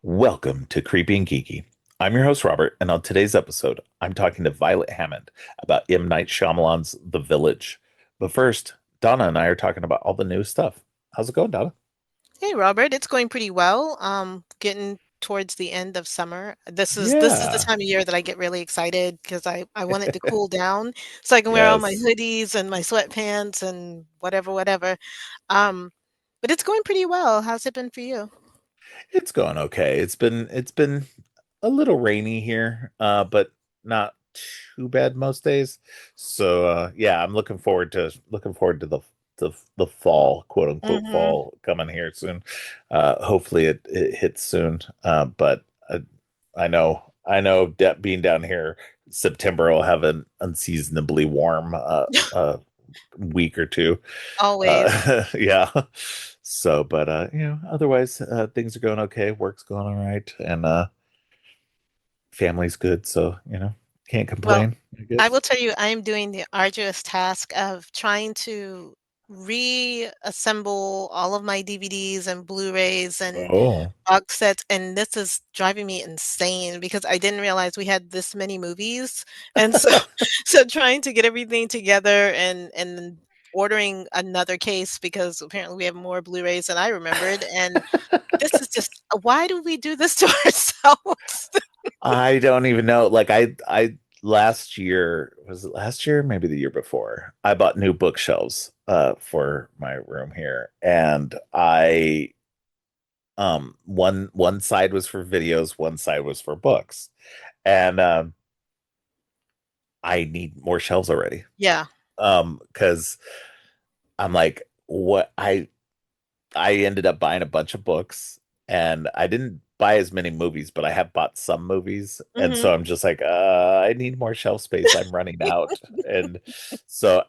Welcome to Creepy and Geeky. I'm your host, Robert, and on today's episode, I'm talking to Violet Hammond about M. Night Shyamalan's The Village. But first, Donna and I are talking about all the new stuff. How's it going, Donna? Hey Robert, it's going pretty well. Getting towards the end of summer. This is the Yeah. time of year that I get really excited because I want it to cool down so I can wear all my Yes. hoodies and my sweatpants and whatever. Um, but it's going pretty well. How's it been for you? It's going okay. It's been a little rainy here, but not too bad most days. So yeah, I'm looking forward to the fall, quote unquote Hmm. fall coming here soon. Hopefully it hits soon. But I know that being down here, September will have an unseasonably warm week or two. Always. Yeah. So, but otherwise things are going okay. Work's going all right, and family's good. So, can't Well, complain, I I will guess. tell you, I am doing the arduous task of trying to reassemble all of my DVDs and Blu-rays and Oh. box sets, and this is driving me insane because I didn't realize we had this many movies. And so so trying to get everything together and ordering another case because apparently we have more Blu-rays than I remembered. And this is just why do we do this to ourselves? I don't even know. Like I last year, was it last year? Maybe the year before. I bought new bookshelves for my room here. And I one side was for videos, one side was for books. And I need more shelves already. Yeah. Because I'm like, what I ended up buying a bunch of books, and I didn't buy as many movies, but I have bought some movies. And Hmm. so I'm just like, I need more shelf space. I'm running out. And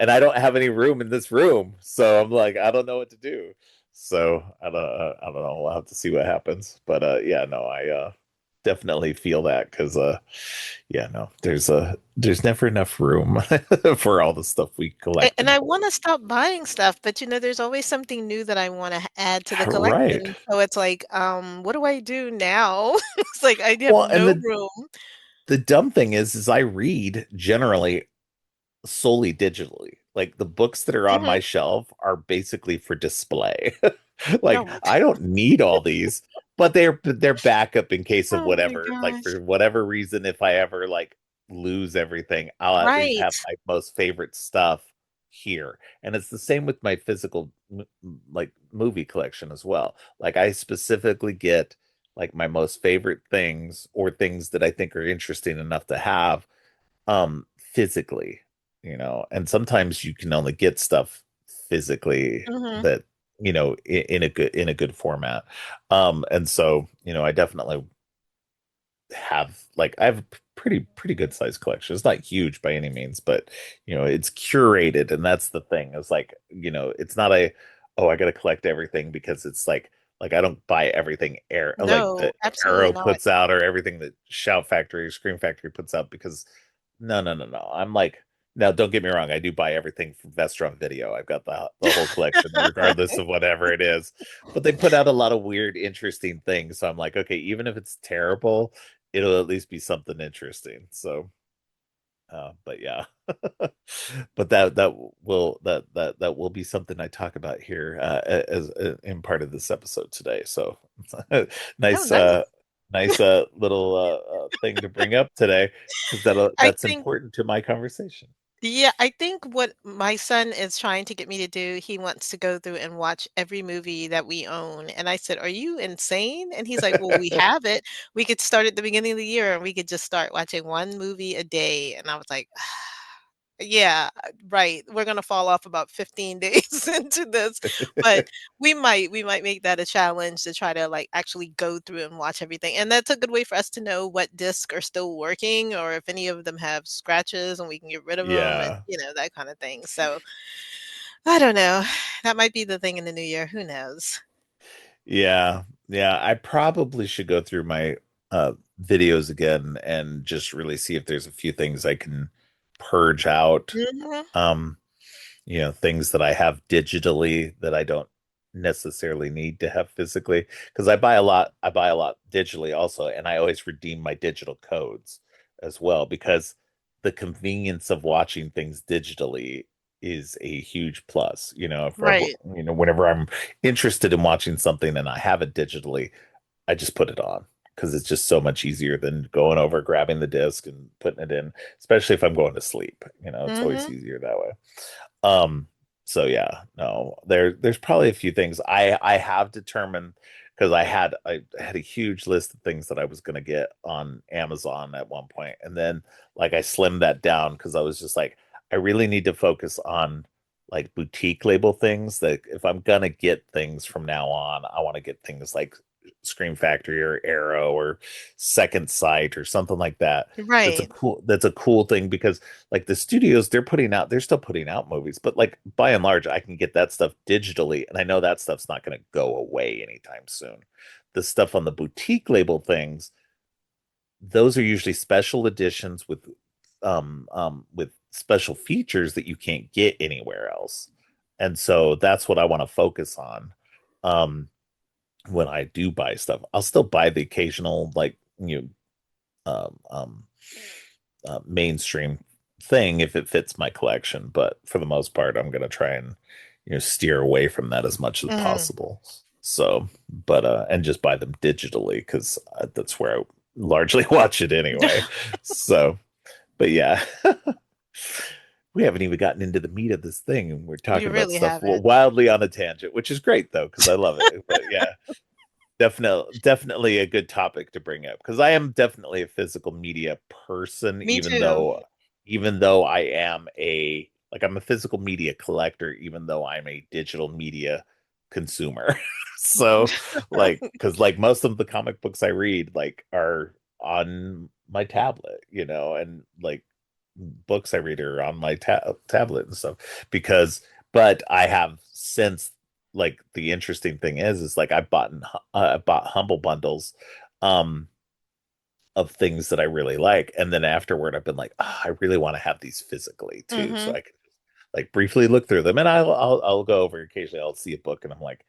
and I don't have any room in this room. So I'm like, I don't know what to do. So I don't know. We'll have to see what happens. But yeah, no, I definitely feel that because yeah, no, there's never enough room for all the stuff we collect And and I hold. want to stop buying stuff, but there's always something new that I want to add to the Right. collection. So it's like, what do I do now? It's like I have Well, and no the room. the dumb thing is I read generally solely digitally. Like the books that are on Hmm. my shelf are basically for display. Oh Like my, I don't need all these, but they're backup in case of oh my whatever. Like gosh. for whatever reason, if I ever like lose everything, I'll at least Right. have my most favorite stuff here. And it's the same with my physical like movie collection as well. Like I specifically get like my most favorite things or things that I think are interesting enough to have physically, and sometimes you can only get stuff physically Hmm. that in a good format. And so I definitely I have a pretty good sized collection. It's not huge by any means, but it's curated, and that's the thing. It's like, it's not a, oh, I gotta collect everything because it's like I don't buy everything air like No, the absolutely Arrow not. puts out or everything that Shout Factory or Scream Factory puts out because no. I'm like, now don't get me wrong, I do buy everything from Vestron Video. I've got the whole collection, regardless of whatever it is. But they put out a lot of weird, interesting things. So I'm like, okay, even if it's terrible, it'll at least be something interesting. So but yeah. But that will be something I talk about here as in part of this episode today. So Oh, nice nice. nice little thing to bring up today because I that's think important to my conversation. Yeah, I think what my son is trying to get me to do, he wants to go through and watch every movie that we own. And I said, "Are you insane?" And he's like, "Well, we have it. We could start at the beginning of the year and we could just start watching one movie a day." And I was like, "Yeah, right. We're gonna fall off about 15 days into this, but we might make that a challenge to try to like actually go through and watch everything. And that's a good way for us to know what discs are still working or if any of them have scratches and we can get rid of them and Yeah. that kind of thing. So I don't know. That might be the thing in the new year. Who knows? Yeah. Yeah. I probably should go through my videos again and just really see if there's a few things I can purge out. Hmm. Um, things that I have digitally that I don't. necessarily need to have physically, because I buy a lot digitally also, and I always redeem my digital codes as well, because the convenience of watching things digitally is a huge plus. Right. Whenever I'm interested in watching something and I have it digitally, I just put it on because it's just so much easier than going over, grabbing the disc and putting it in, especially if I'm going to sleep. It's always Mhm. easier that way. Um, so yeah, no, there's probably a few things I have determined, because I had a huge list of things that I was gonna get on Amazon at one point, and then like I slimmed that down because I was just like, I really need to focus on like boutique label things. That if I'm gonna get things from now on, I want to get things like Scream Factory or Arrow or Second Sight or something like that. Right. That's a cool thing, because like the studios, they're still putting out movies, but like by and large I can get that stuff digitally, and I know that stuff's not going to go away anytime soon. The stuff on the boutique label things, those are usually special editions with special features that you can't get anywhere else, and so that's what I want to focus on. When I do buy stuff, I'll still buy the occasional, like, um, um, mainstream thing if it fits my collection. But for the most part, I'm going to try and steer away from that as much as Mhm. possible. So, but and just buy them digitally, because that's where I largely watch it anyway. So, but yeah. We haven't even gotten into the meat of this thing, and we're You talking about really stuff haven't. wildly on a tangent, which is great though, because I love it. But yeah, definitely a good topic to bring up, because I am definitely a physical media person, Me even too. though I'm a physical media collector, even though I'm a digital media consumer. So like, because like most of the comic books I read like are on my tablet, and like books I read are on my tablet and stuff, because but I have since, like, the interesting thing is like I bought humble bundles um of things that I really like, and then afterward I've been like, oh, I really want to have these physically too, so Mhm. I can like briefly look through them, and I'll go over occasionally. I'll see a book and I'm like,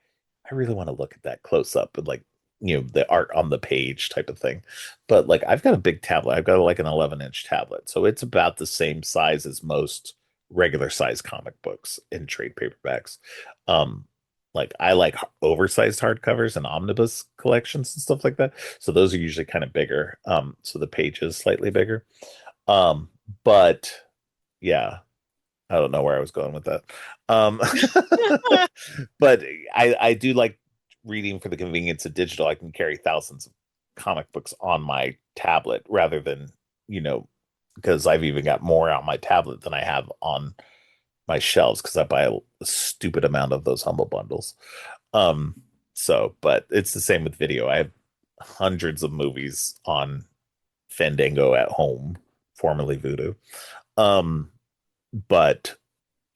I really want to look at that close up, and like, the art on the page type of thing. But like, I've got a big tablet. I've got like an 11-inch tablet, so it's about the same size as most regular size comic books in trade paperbacks. Um, like I like oversized hardcovers and omnibus collections and stuff like that. So those are usually kind of bigger. So the page is slightly bigger. Um, but yeah, I don't know where I was going with that. Um, but I do like reading for the convenience of digital. I can carry thousands of comic books on my tablet rather than, you know, because I've even got more on my tablet than I have on my shelves, because I buy a stupid amount of those humble bundles. Um, but it's the same with video. I have hundreds of movies on Fandango at home, formerly Voodoo. Um, but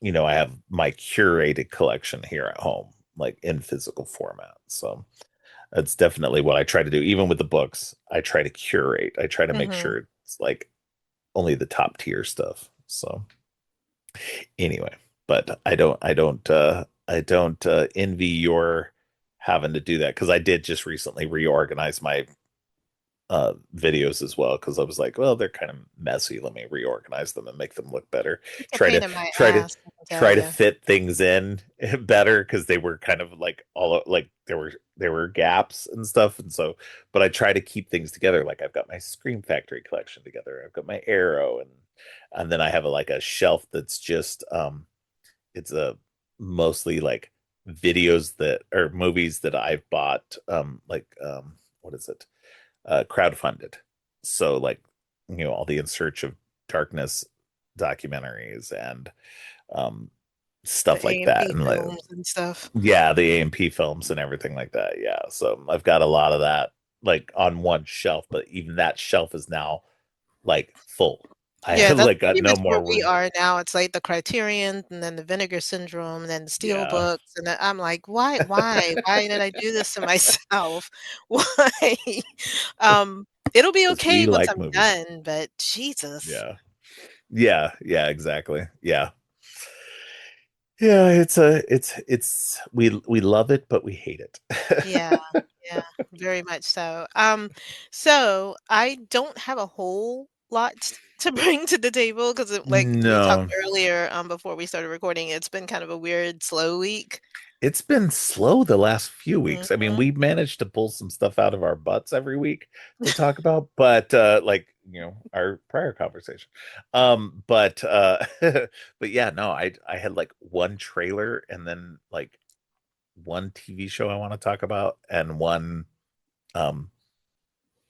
I have my curated collection here at home, like in physical format. So that's definitely what I try to do. Even with the books, I try to curate. I try to make Mhm. sure it's like only the top tier stuff. So anyway, but I don't envy your having to do that, because I did just recently reorganize my videos as well, because I was like, well, they're kind of messy. Let me reorganize them and make them look better. It's a Try pain to in my try to ass, I can tell try to you. fit things in better, because they were kind of like like there were gaps and stuff, and so but I try to keep things together. Like I've got my Scream Factory collection together. I've got my Arrow, and then I have like a shelf that's just it's a mostly like videos that or movies that I've bought, what is it, crowdfunded. So like, all the In Search of Darkness documentaries and um The stuff like that, A&P and like, films and stuff. yeah, the A&P films and everything like that. Yeah, so I've got a lot of that like on one shelf, but even that shelf is now like full. I Yeah, have that's like got pretty no much where more we room. are now. It's like the Criterion and then the Vinegar Syndrome and then the Steel Yeah. books, and then I'm like, "Why did I do this to myself? Why?" Um, it'll be Because okay we once like I'm movies. done, but Jesus. Yeah. Yeah, exactly. Yeah. Yeah, it's we love it, but we hate it. Yeah, yeah, very much so. So I don't have a whole lot to bring to the table because, like we talked No. earlier, before we started recording, it's been kind of a weird, slow week. It's been slow the last few weeks. I mean, Mhm. we've managed to pull some stuff out of our butts every week to talk about, but like, our prior conversation. But but yeah, no, I had like one trailer and then like one TV show I want to talk about and one um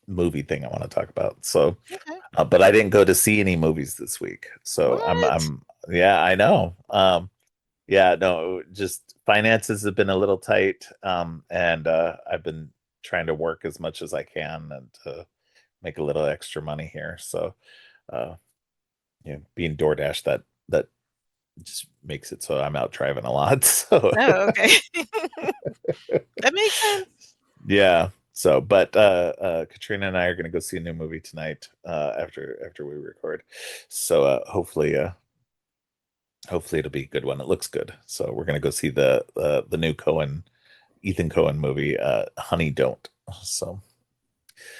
movie thing I want to talk about. So, Okay. but I didn't go to see any movies this week. So What? yeah, I know. Yeah, no, just finances have been a little tight. And I've been trying to work as much as I can and to make a little extra money here. So, uh, being DoorDash, that just makes it so I'm out driving a lot. So, Oh, okay. That makes sense. yeah. So, but Katrina and I are going to go see a new movie tonight after we record. So, hopefully it'll be a good one. It looks good. So, we're going to go see the new Ethan Cohen movie, Honey Don't. So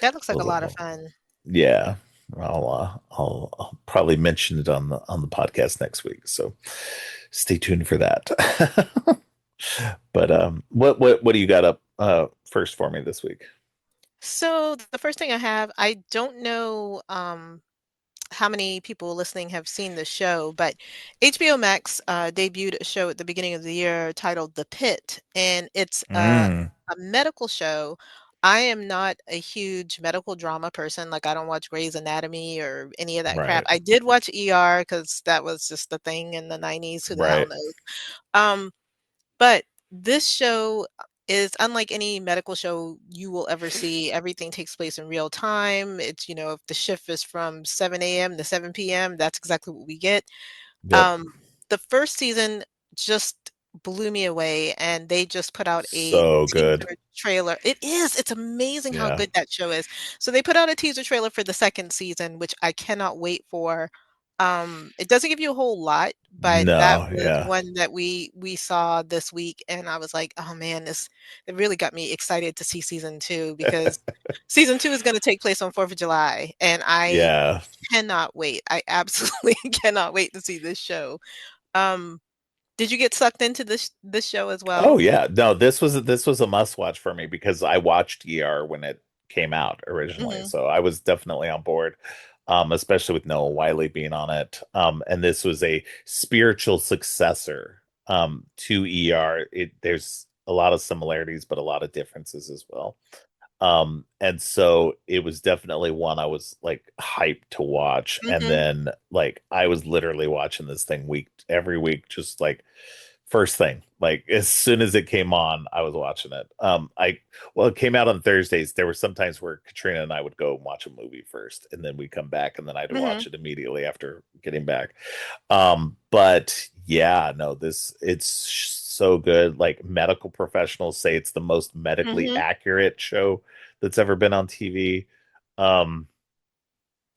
That looks like a lot of we'll, fun. yeah, I'll probably mention it on the podcast next week. So stay tuned for that. But what do you got up first for me this week? So the first thing I have, I don't know, how many people listening have seen the show, but HBO Max debuted a show at the beginning of the year titled The Pit, and it's Mm, a medical show. I am not a huge medical drama person. Like, I don't watch Grey's Anatomy or any of that crap. right, I did watch ER because that was just the thing in the 90s. Who the hell right. knows? Um, but this show is unlike any medical show you will ever see. Everything takes place in real time. It's, if the shift is from 7 a.m. to 7 p.m., that's exactly what we get. Yep. Um, the first season just blew me away, and they just put out a So good. teaser trailer. It is. It's amazing how Yeah. good that show is. So they put out a teaser trailer for the second season, which I cannot wait for. It doesn't give you a whole lot, but that No, was yeah. one that we saw this week, and I was like, "Oh man, this it really got me excited to see season 2 because season 2 is gonna take place on 4th of July, and I Yeah. cannot wait. I absolutely cannot wait to see this show. Um, did you get sucked into this show as Oh well? yeah. No, this was a must watch for me because I watched ER when it came out originally. Mhm, So I was definitely on board. Especially with Noah Wiley being on it. And this was a spiritual successor to ER. There's a lot of similarities, but a lot of differences as well. And so it was definitely one I was like hyped to watch. And mhm, then like I was literally watching this thing every week, just like first thing. Like as soon as it came on, I was watching it. Well, it came out on Thursdays. There were some times where Katrina and I would go and watch a movie first, and then we come back, and then I'd mhm, watch it immediately after getting back. But yeah, no, this it's so good. Like medical professionals say it's the most medically mhm, accurate show that's ever been on TV. Um,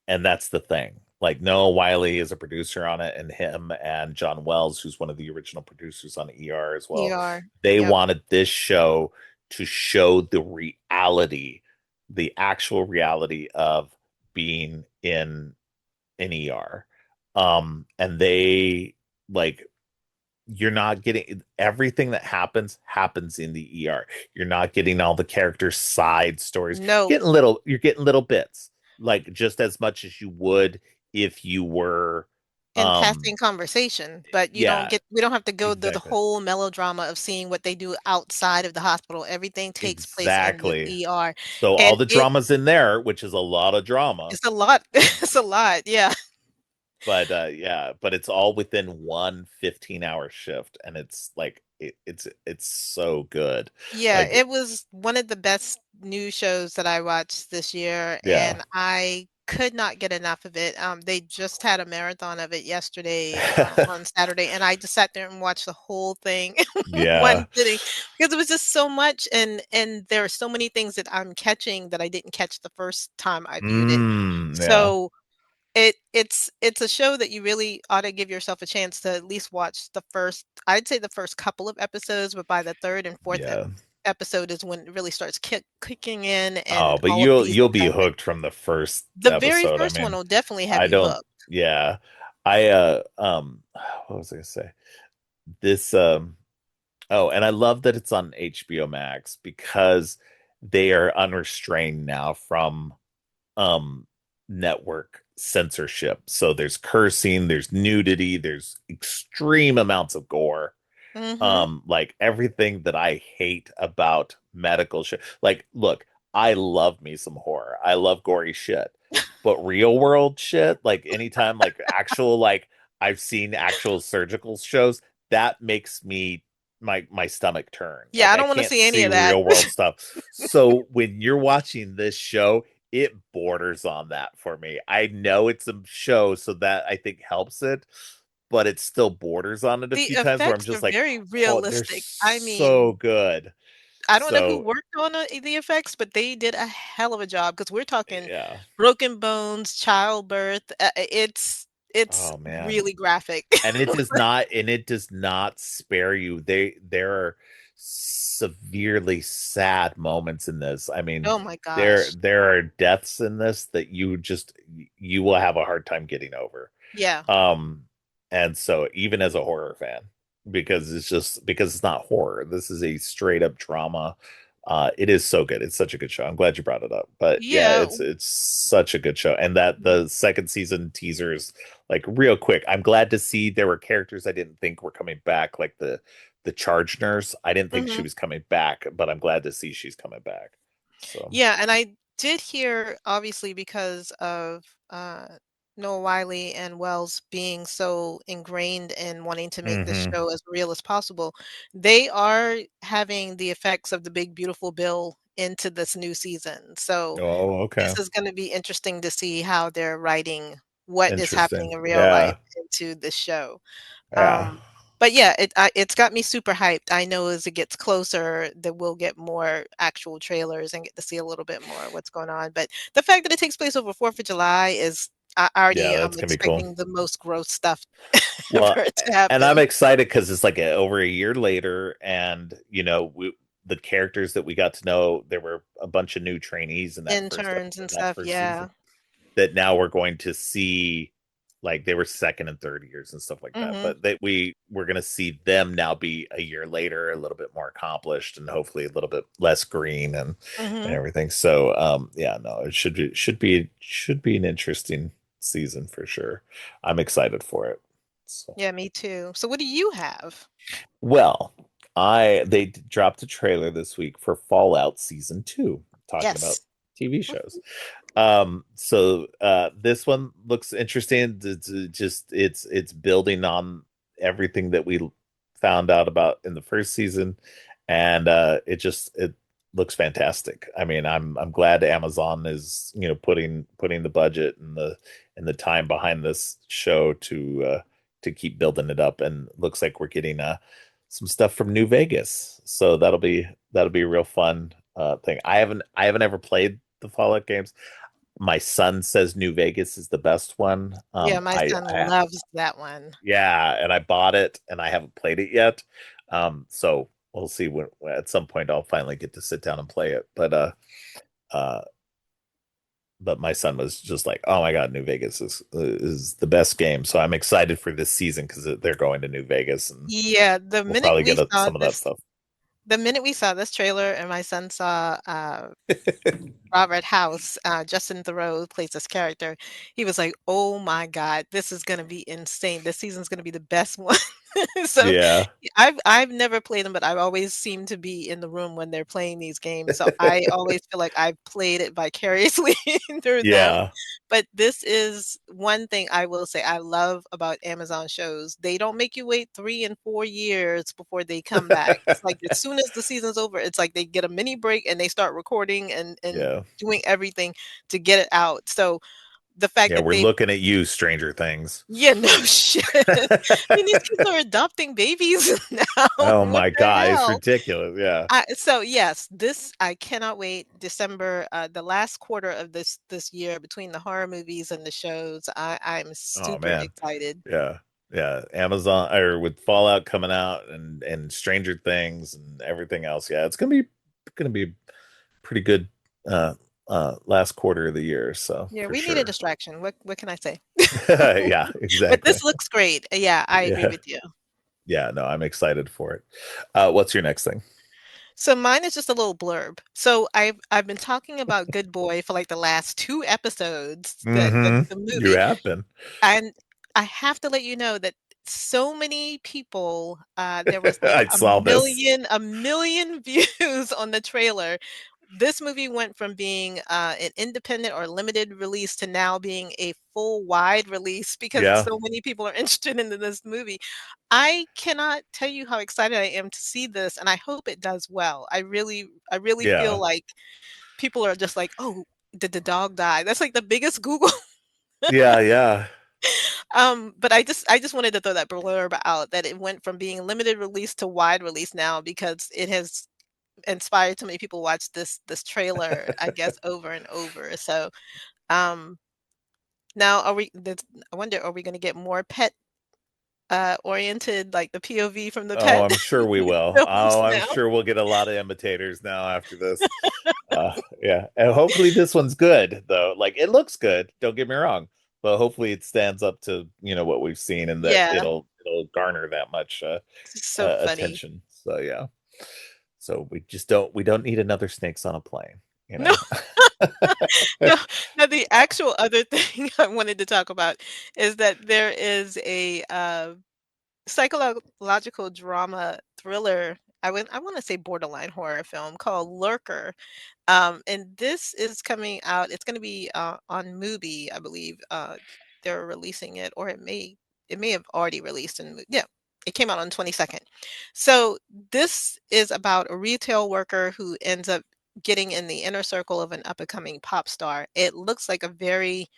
and that's the thing. Like Noah Wiley is a producer on it, and him and John Wells, who's one of the original producers on ER as well, ER, they yep, wanted this show to show the actual reality of being in an ER. And they like you're not getting everything that happens in the ER. You're not getting all the characters' side stories. nope, You're getting little bits, like just as much as you would if you were in um passing conversation, but yeah, we don't have to go through the exactly. whole melodrama of seeing what they do outside of the hospital. Everything takes place in the Exactly. ER, So all and the drama's in there, which is a lot of drama, it's a lot. It's a lot, yeah. but yeah, but it's all within one 15-hour shift and it's like it's so good. Yeah, Like it was one of the best news shows that I watched this year, yeah. and I could not get enough of it. They just had a marathon of it yesterday, on Saturday, and I just sat there and watched the whole thing in one Yeah. sitting because it was just so much, and there are so many things that I'm catching that I didn't catch the first time I viewed it. Yeah. So It's a show that you really ought to give yourself a chance to at least watch the first, I'd say the first couple of episodes, but by the 3rd and 4th Yeah. episode is when it really starts kicking in Oh, and but all of you'll these you'll be effects. hooked from the first The very episode. I first one mean, will definitely have I you don't, hooked. yeah. I what was I gonna say? This oh, and I love that it's on HBO Max because they are unrestrained now from um network censorship. So there's cursing, there's nudity, there's extreme amounts of gore. Mhm. Like everything that I hate about medical shit. Like, look, I love me some horror. I love gory shit. But real world shit, like anytime like actual like I've seen actual surgical shows, that makes me my stomach turn. Yeah, Like I I don't wanna can't see any see of that. real world stuff. So when you're watching this show, it borders on that for me. I know it's a show, so that I think helps it, but it still borders on it a The few times where I'm effects are just like, very oh, they're realistic. I so mean, good. I don't know who So worked on, the effects, but they did a hell of a job because 'cause we're talking yeah. broken bones, childbirth, it's Oh man. really graphic. And it does not spare you. There are severely sad moments in this. I mean, Oh my gosh. there are deaths in this that you just you will have a hard time getting over. Yeah. Um, and so even as a horror fan, because it's not horror, this is a straight up drama. It is so good. It's such a good show. I'm glad you brought it up. But yeah, Yeah. it's such a good show. And that the second season teasers, like real quick, I'm glad to see there were characters I didn't think were coming back, like the charge nurse. I didn't think she Mhm. was coming back, but I'm glad to see she's coming back. So Yeah, and I did hear, obviously, because of, Noah Wyle and Wells being so ingrained in wanting to make this hmm. show as real as possible, they are having the effects of the Big Beautiful Bill into this new season. So Oh, this okay. is gonna be interesting to see how they're writing what is happening Interesting. in real life Yeah. into the show. Yeah. But yeah, it's got me super hyped. I know as it gets closer that we'll get more actual trailers and get to see a little bit more of what's going on. But the fact that it takes place over 4th of July is I Yeah, already am that's gonna be cool. expecting the most gross stuff Well, ever to and I'm happen. excited because it's like over a year later, and the characters that we got to know, there were a bunch of new trainees in that first Interns and that stuff, first season yeah. that now we're going to see, like they were second and third years and stuff like that. Mhm, But that we're going to see them now be a year later, a little bit more accomplished, and hopefully a little bit less green and mhm. everything. So yeah, no, it should be an interesting season for sure. I'm excited for it. So. Yeah, me too. So what do you have? Well, they dropped a trailer this week for Fallout Season 2, talking about Yes. TV Mhm, shows. So this one looks interesting. It's building on everything that we found out about in the first season, and it looks fantastic. I mean, I'm glad Amazon is putting the budget and the time behind this show to keep building it up, and looks like we're getting some stuff from New Vegas. So that'll be a real fun thing. I haven't ever played the Fallout games. My son says New Vegas is the best one. yeah, my son loves that one. Yeah, and I bought it and I haven't played it yet. So we'll see when at some point I'll finally get to sit down and play it. Uh but my son was just like, "Oh my God, New Vegas is the best game." So I'm excited for this season because they're going to New Vegas, and Yeah, we'll probably get some of that stuff. the minute we saw this trailer and my son saw, Robert House, Justin Theroux plays this character. He was like, "Oh my god, this is gonna be insane. This season's gonna be the best one." So, Yeah. I've never played them, but I've always seemed to be in the room when they're playing these games, so I always feel like I've played it vicariously through them. Yeah. But this is one thing I will say I love about Amazon shows. They don't make you wait 3 and 4 years before they come back. It's like as soon as the season's over, it's like they get a mini break and they start recording and Yeah. doing everything to get it out. So the fact Yeah, that we're they looking at you, Stranger Things. yeah, no shit. I mean, these kids are adopting babies now. Oh What my the God, it's hell? ridiculous. Yeah. So yes, this I cannot wait. December, the last quarter of this year between the horror movies and the shows, I'm Oh super man. excited. Yeah. Yeah. Amazon or with Fallout coming out and Stranger Things and everything else. Yeah, it's gonna be pretty good uh last quarter of the year, so Yeah, for we need a sure. distraction. What can I say? Yeah, But exactly. this looks great. Yeah, I agree Yeah. with you. Yeah, no, I'm excited for it. What's your next thing? So mine is just a little blurb. So I've been talking about Good Boy for like the last two episodes, the You movie, have been. and I have to let you know that so many people, there was like I saw this. a million views on the trailer. This movie went from being an independent or limited release to now being a full wide release because Yeah. so many people are interested in this movie. I cannot tell you how excited I am to see this, and I hope it does well. I really feel Yeah. like people are just like, "Oh, did the dog die?" That's like the biggest Google. Yeah, yeah. But I just wanted to throw that blurb out that it went from being limited release to wide release now because it has inspired so many people to watch this trailer, I guess, over and over. So, um, now are we? I wonder, are we going to get more pet oriented, like the POV from the Oh, pet I'm sure we will. films Oh, I'm now? sure we'll get a lot of imitators now after this. Yeah. And hopefully this one's good though. Like it looks good, don't get me wrong, but hopefully it stands up to, what we've seen and that Yeah, it'll garner that much it's so funny. attention. So yeah. So we don't need another snakes on a plane, you No, know. no, no. The actual other thing I wanted to talk about is that there is a psychological drama thriller. I want to say borderline horror film called Lurker. And this is coming out. It's going to be on Mubi, I believe. They're releasing it, or it may have already released. Yeah, it came out on 22nd. So this is about a retail worker who ends up getting in the inner circle of an up and coming pop star. It looks like a very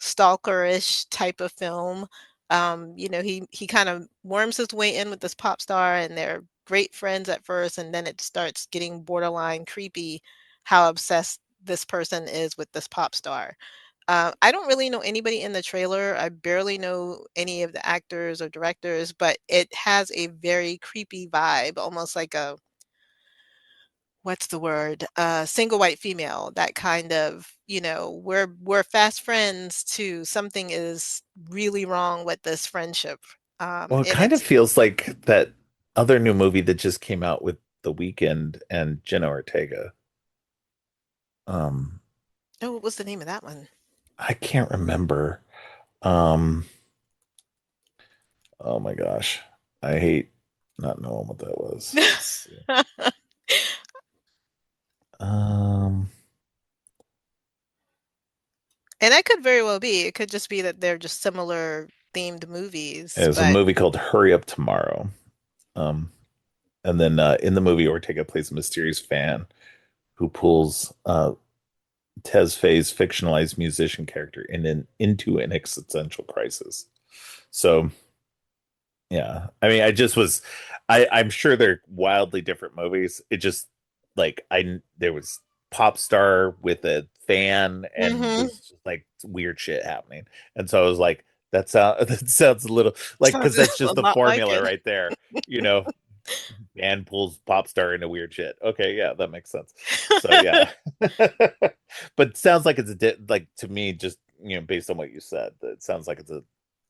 stalkerish type of film. He kind of worms his way in with this pop star, and they're great friends at first, and then it starts getting borderline creepy how obsessed this person is with this pop star. I don't really know anybody in the trailer. I barely know any of the actors or directors, but it has a very creepy vibe, almost like a what's the word? Single white female. That kind of, we're fast friends to something is really wrong with this friendship. Well, it And kind of it's feels like that other new movie that just came out with The Weeknd and Jenna Ortega. Um, oh, what was the name of that one? I can't remember. Um, oh my gosh. I hate not knowing what that was. Let's see. Um, And that could very well be. It could just be that they're just similar themed movies, there's a but movie called Hurry Up Tomorrow. Um, and then in the movie, Ortega plays a mysterious fan who pulls Tez Faye's fictionalized musician character into an existential crisis. So yeah, I mean, I'm sure they're wildly different movies. It just like there was pop star with a fan, and mhm. there's just like weird shit happening, and so I was like, that sounds a little like because Sounds that's a just the lot like formula it. right there, you know. Band pulls pop star into weird shit. Okay, yeah, that makes sense. So yeah, but it sounds like like to me, just based on what you said, it sounds like it's a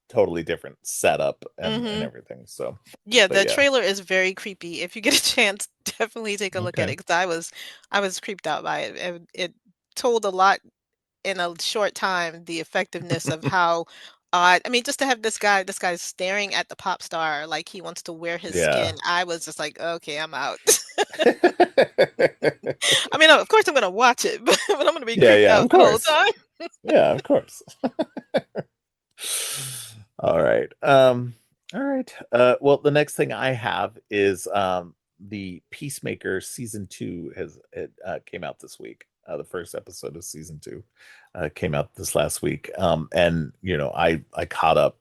totally different setup and Mhm. everything. So, Yeah, but the yeah, trailer is very creepy. If you get a chance, definitely take a look at okay, it because I was creeped out by it. It told a lot in a short time, the effectiveness of how odd. I mean, just to have this guy's staring at the pop star like he wants to wear his yeah, skin. I was just like, okay, I'm out. I mean, of course I'm gonna watch it, but I'm gonna be yeah, creeped yeah, out of the whole course, time. yeah, of course. All right, all right. Well, the next thing I have is the Peacemaker season 2 has it came out this week. The first episode of season 2 came out this last week. And I caught up.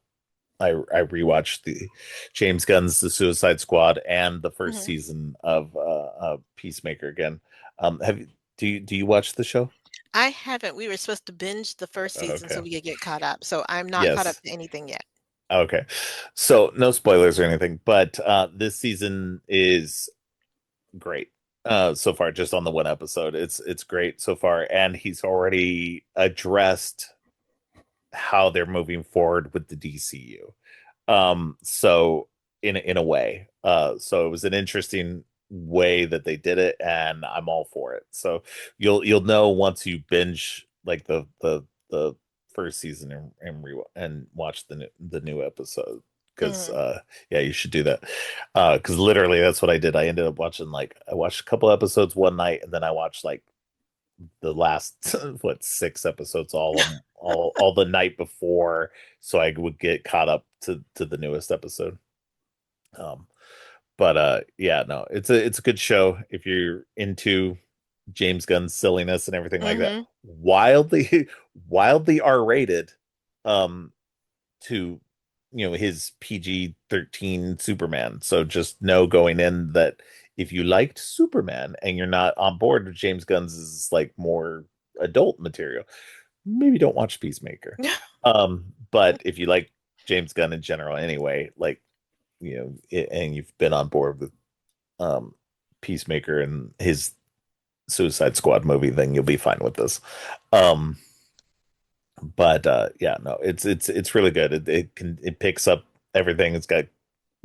I rewatched the James Gunn's The Suicide Squad and the first Mhm. season of Peacemaker again. Have you do you watch the show? I haven't. We were supposed to binge the first season so Okay. we could get caught up. So I'm not caught up Yes. to anything yet. Okay. So no spoilers or anything, but this season is great. So far, just on the one episode. It's great so far, and he's already addressed how they're moving forward with the DCU. So in a way, so it was an interesting way that they did it, and I'm all for it. So you'll know once you binge like the first season and watch the new episode because Mhm. yeah, you should do that because literally that's what I did. I ended up watching like I watched a couple episodes one night and then I watched like the last what 6 episodes all the night before so I would get caught up to the newest episode. Um but yeah, no, it's a good show if you're into James Gunn's silliness and everything like that. Mhm. Wildly wildly R-rated um to his PG-13 Superman. So just know going in that if you liked Superman and you're not on board with James Gunn's is like more adult material, maybe don't watch Peacemaker. But if you like James Gunn in general anyway, like and you've been on board with um Peacemaker and his Suicide Squad movie, then you'll be fine with this. Um but yeah, no, it's really good. It picks up everything. It's got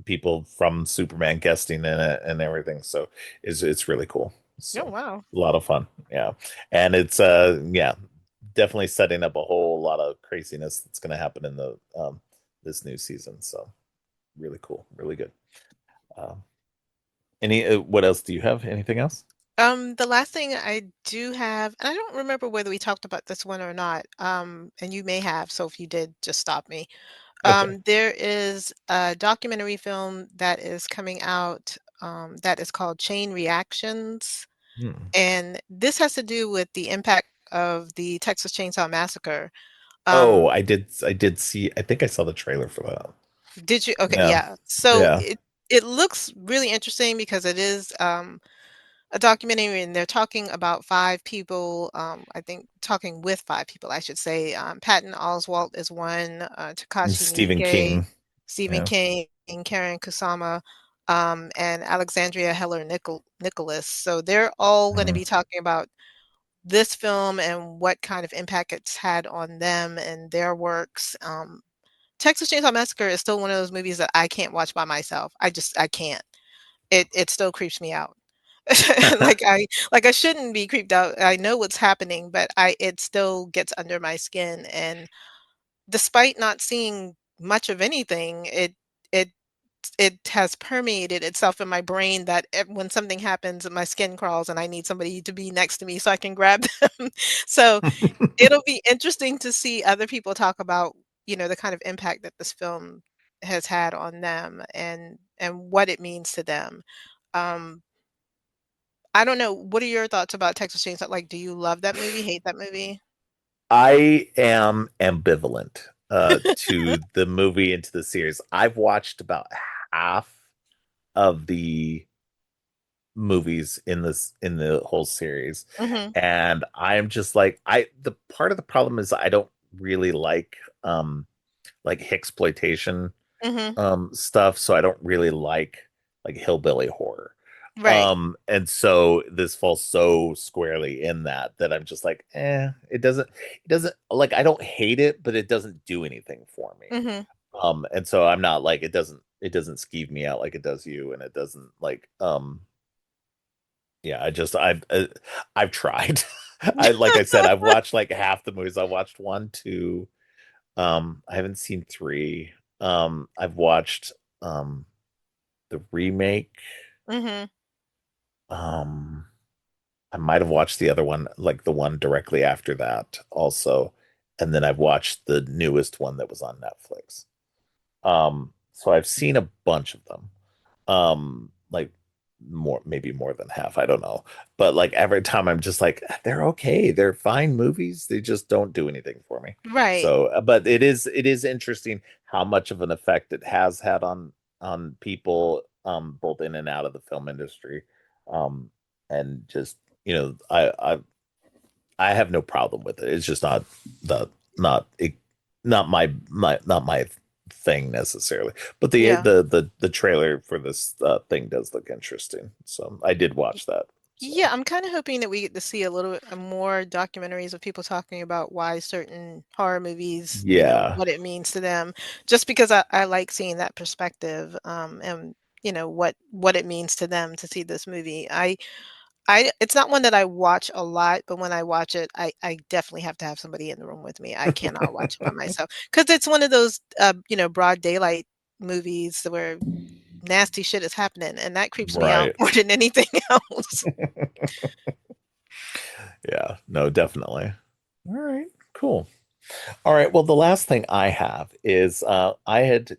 people from Superman guesting in it and everything, so it's really cool. Oh So wow. a lot of fun, yeah. And it's yeah, definitely setting up a whole lot of craziness that's going to happen in the this new season. So really cool, really good. um any what else do you have? Anything else? The last thing I do have, and I don't remember whether we talked about this one or not, and you may have, so if you did, just stop me. Okay. There is a documentary film that is coming out, that is called Chain Reactions, Hmm. and this has to do with the impact of the Texas Chainsaw Massacre. Oh, Um, I did see, I think I saw the trailer for that. did you? Okay, Yeah. yeah. So Yeah. it looks really interesting because it is a documentary, and they're talking about 5 people, I think talking with 5 people, I should say. Patton Oswalt is one, And Takashi Stephen Miike, King. Stephen Yeah. King, Karen Kusama, and Alexandria Heller Nicholas. So they're all going to Mhm. be talking about this film and what kind of impact it's had on them and their works. Texas Chainsaw Massacre is still one of those movies that I can't watch by myself. I can't. It still creeps me out. Like I shouldn't be creeped out. I know what's happening, but I it still gets under my skin, and despite not seeing much of anything, it it has permeated itself in my brain that when something happens, my skin crawls, and I need somebody to be next to me so I can grab them. So it'll be interesting to see other people talk about, the kind of impact that this film has had on them and what it means to them. Um, I don't know. What are your thoughts about Texas Chainsaw? Like, do you love that movie? Hate that movie? I am ambivalent to the movie and to the series. I've watched about half of the movies in the whole series, Mhm, and I'm just like the part of the problem is I don't really like Hicksploitation mhm. stuff, so I don't really like hillbilly horror. Right. And so this falls so squarely in that I'm just like, it doesn't like I don't hate it, but it doesn't do anything for me. Mhm. And so I'm not like it doesn't skeeve me out like it does you, and it doesn't like yeah, I've tried. I like I said, I've watched like half the movies. I watched one, two, I haven't seen three. I've watched the remake. Mhm. Um, I might have watched the other one, like the one directly after that, also, and then I've watched the newest one that was on Netflix. So I've seen a bunch of them. Like more, maybe more than half. I don't know. But like every time I'm just like, they're okay. They're fine movies. They just don't do anything for me. Right. So, but it is interesting how much of an effect it has had on people, both in and out of the film industry. Um, and just, I have no problem with it. It's just the not it, not my thing necessarily. But the Yeah. the the the trailer for this thing does look interesting. So I did watch that. So Yeah, I'm kind of hoping that we get to see a little bit more documentaries of people talking about why certain horror movies, yeah, what it means to them, just because I like seeing that perspective, and what it means to them to see this movie. It's not one that I watch a lot, but when I watch it, I definitely have to have somebody in the room with me. I cannot watch it by myself because it's one of those, broad daylight movies where nasty shit is happening, and that creeps me out right. more than anything else. Yeah, no, definitely. All right, cool. All right, well, the last thing I have is I had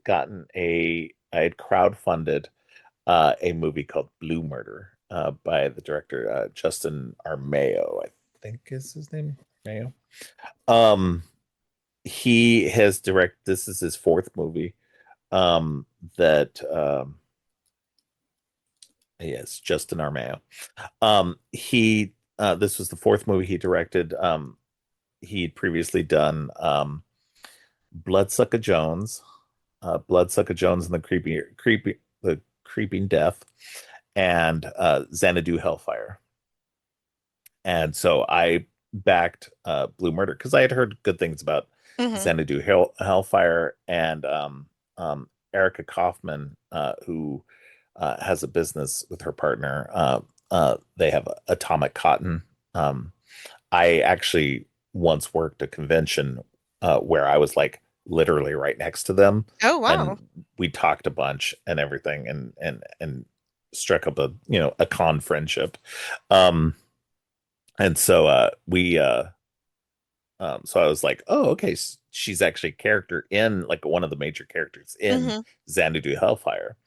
crowdfunded a movie called Blue Murder by the director Justin Armao, I think is his name. Mayo. Um, he has this is his fourth movie. That Yes, Justin Armao. He This was the fourth movie he directed. He'd previously done Bloodsucker Jones, Bloodsucker Jones and the Creeping Death, and Xanadu Hellfire. And so I backed Blue Murder because I had heard good things about Hmm. Xanadu Hellfire and Erica Kaufman, who has a business with her partner. They have Atomic Cotton. Um, I actually once worked a convention where I was like literally right next to them, Oh, wow. and we talked a bunch and everything, and struck up a con friendship. Um, and so so I was like, oh, okay, she's actually a character in like one of the major characters in Hmm. Xanadu Hellfire.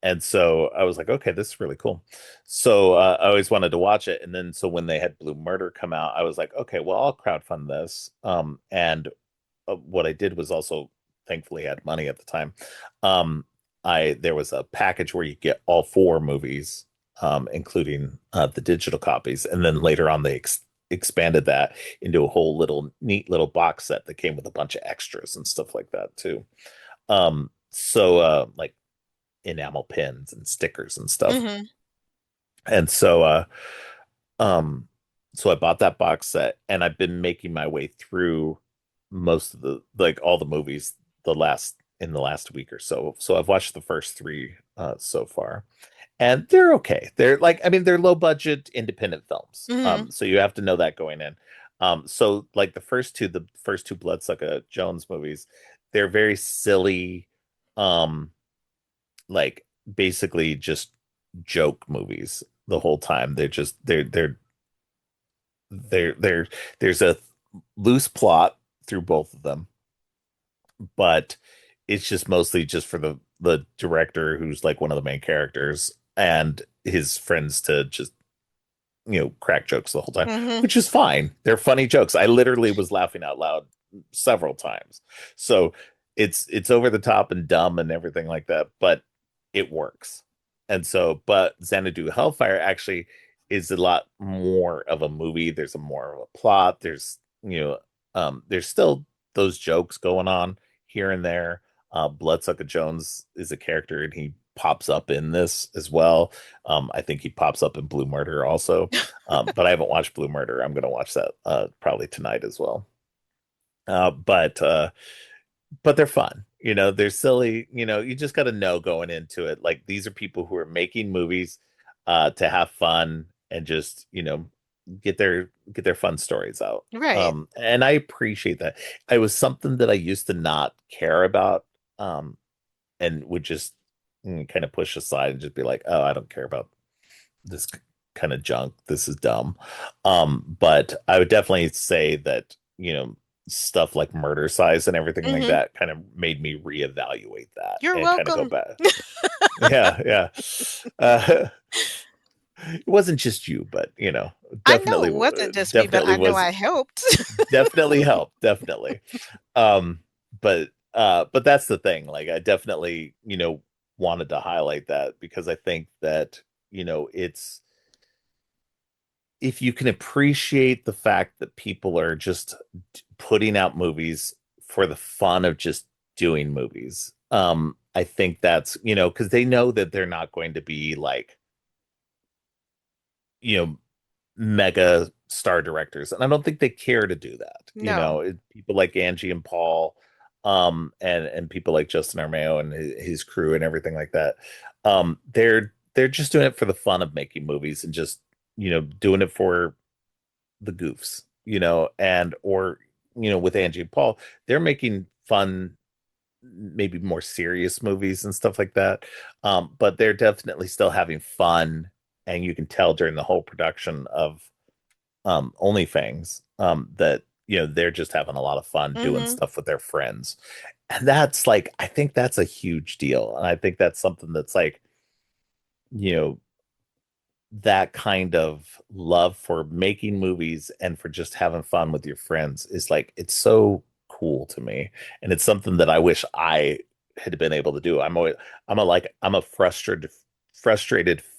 And so I was like, okay, this is really cool. So I always wanted to watch it. And then so when they had Blue Murder come out, I was like, okay, well, I'll crowdfund this. And what I did was also thankfully had money at the time. Um, I There was a package where you get all four movies, including the digital copies, and then later on they expanded that into a whole little neat little box set that came with a bunch of extras and stuff like that too. Like enamel pins and stickers and stuff. Hmm. And um so I bought that box set and I've been making my way through most of the like all the movies the last week or so. So I've watched the first three so far. And they're okay. They're like, I mean, they're low budget independent films. Hmm. So you have to know that going in. So like the first two Bloodsucker Jones movies, they're very silly, um, like basically just joke movies the whole time. They're there's a loose plot through both of them, but it's just mostly just for the director who's like one of the main characters and his friends to just crack jokes the whole time, Hmm. which is fine. They're funny jokes. I literally was laughing out loud several times. So it's over the top and dumb and everything like that, but it works. And so, but Xanadu Hellfire actually is a lot more of a movie. There's a more of a plot. There's still those jokes going on here and there. Bloodsucker Jones is a character and he pops up in this as well. I think he pops up in Blue Murder also. But I haven't watched Blue Murder. I'm going to watch that probably tonight as well. Uh, but uh, but they're fun. They're silly. You just got to know going into it. Like these are people who are making movies to have fun and just get their fun stories out. Right. And I appreciate that. It was something that I used to not care about, and would just kind of push aside and just be like, oh, I don't care about this kind of junk. This is dumb. But I would definitely say that, stuff like Murder Size and everything like Mhm. that kind of made me reevaluate that You're and kind of go welcome. back. Yeah, yeah. Uh, it wasn't just you, but I know definitely, it wasn't just me, but definitely I know was I helped. definitely helped, definitely. Um, but that's the thing. Like, I definitely, wanted to highlight that because I think that, it's if you can appreciate the fact that people are just putting out movies for the fun of just doing movies. I think that's, because they know that they're not going to be like, you know, mega star directors. And I don't think they care to do that. No. People like Angie and Paul, and people like Justin Armeo and his crew and everything like that. They're just doing it for the fun of making movies and just, doing it for the goofs, and or with Angie and Paul, they're making fun, maybe more serious movies and stuff like that. But they're definitely still having fun, and you can tell during the whole production of OnlyFans that they're just having a lot of fun doing Mhm. stuff with their friends, and that's like I think that's a huge deal, and I think that's something that's like you know that kind of love for making movies and for just having fun with your friends is like it's so cool to me, and it's something that I wish I had been able to do. I'm a frustrated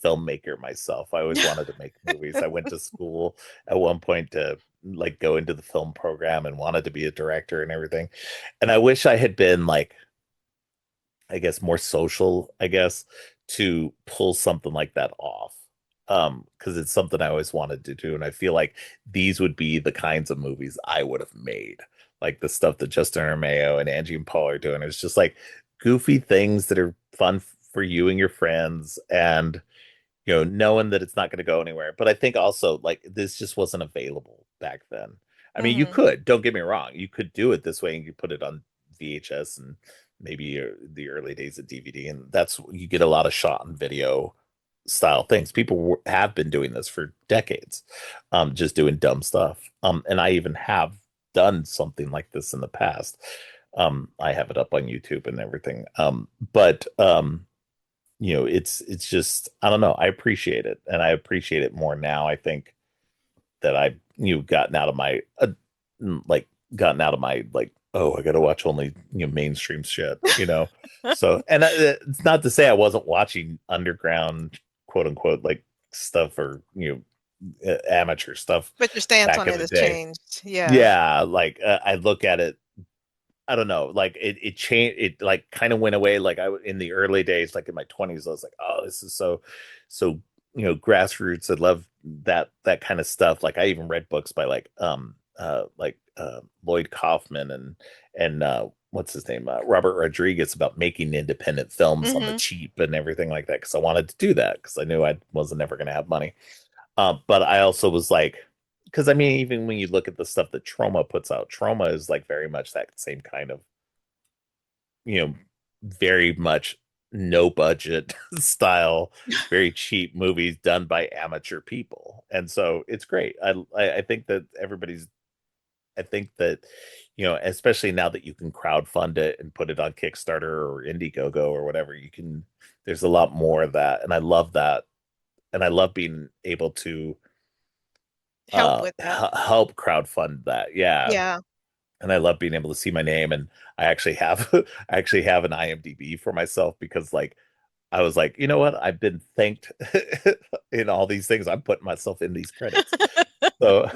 filmmaker myself. I always wanted to make movies. I went to school at one point to like go into the film program and wanted to be a director and everything, and I wish I had been like, I guess, more social, I guess, to pull something like that off. Because it's something I always wanted to do. And I feel like these would be the kinds of movies I would have made. Like the stuff that Justin Romeo and Angie and Paul are doing. It's just like goofy things that are fun for you and your friends. And knowing that it's not going to go anywhere. But I think also like this just wasn't available back then. I mean, you Mhm. could, don't get me wrong, you could do it this way and you put it on VHS and maybe the early days of DVD, and that's you get a lot of shot and video style things. People have been doing this for decades, just doing dumb stuff. And I even have done something like this in the past. I have it up on YouTube and everything. But it's just I don't know. I appreciate it, and I appreciate it more now. I think that I've gotten out of my like gotten out of my like, oh, I got to watch only mainstream shit. So and it's not to say I wasn't watching underground, quote unquote, like stuff or amateur stuff But your stance back on in it the has day. changed. Yeah. Yeah, like I look at it, I don't know, like it changed. It like kind of went away. Like in the early days, like in my 20s, I was like, oh, this is so grassroots. I love that kind of stuff. Like I even read books by Lloyd Kaufman and what's his name, Robert Rodriguez, about making independent films on the Mhm. cheap and everything like that. Because I wanted to do that because I knew I wasn't never going to have money. But I also was like, because I mean, even when you look at the stuff that Trauma puts out, Trauma is like very much that same kind of, you know, very much no budget style, very cheap movies done by amateur people. And so it's great. I think that I think that, especially now that you can crowdfund it and put it on Kickstarter or Indiegogo or whatever, there's a lot more of that. And I love that. And I love being able to Help with that. help crowdfund that. Yeah. Yeah. And I love being able to see my name, and I actually have I actually have an IMDb for myself because like I was like, you know what? I've been thanked in all these things. I'm putting myself in these credits. So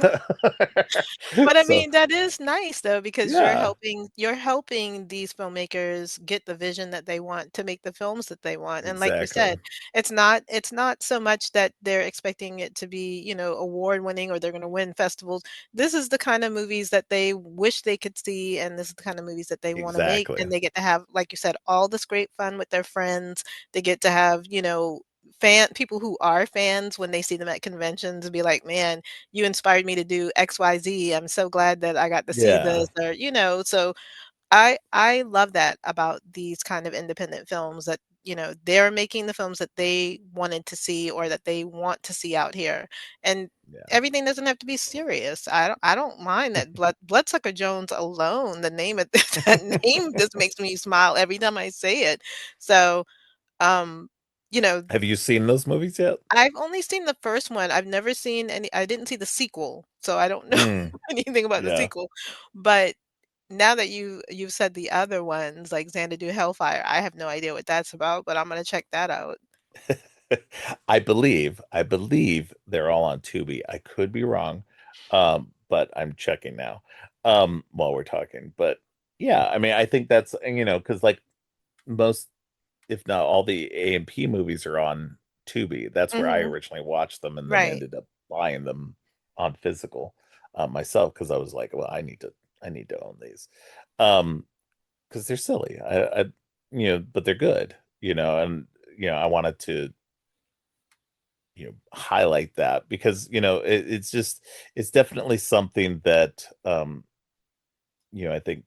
But I so mean, that is nice though, because yeah, you're helping these filmmakers get the vision that they want to make the films that they want. And like you exactly. said, it's not so much that they're expecting it to be, award winning or they're going to win festivals. This is the kind of movies that they wish they could see, and this is the kind of movies that they want to make, Exactly. and they get to have, like you said, all this great fun with their friends. They get to have, people who are fans when they see them at conventions and be like, "Man, you inspired me to do XYZ. I'm so glad that I got to see Yeah. this," or, so I love that about these kind of independent films that they're making the films that they wanted to see or that they want to see out here. And Yeah. everything doesn't have to be serious. I don't mind that Bloodsucker Jones alone, the name of that name just makes me smile every time I say it. So, um, you know, Have you seen those movies yet? I've only seen the first one. I've never seen any I didn't see the sequel, so I don't know Mm, anything about the yeah. sequel. But now that you've said the other ones, like Xanadu Hellfire, I have no idea what that's about, but I'm gonna check that out. I believe they're all on Tubi. I could be wrong, but I'm checking now, while we're talking. But yeah, I mean, I think that's, because like most, if not all the A&P movies are on Tubi. That's where I Mhm. originally watched them, and then Right. ended up buying them on physical, myself, because I was like, well, I need to own these, because they're silly. But they're good, and I wanted to highlight that because it's definitely something that I think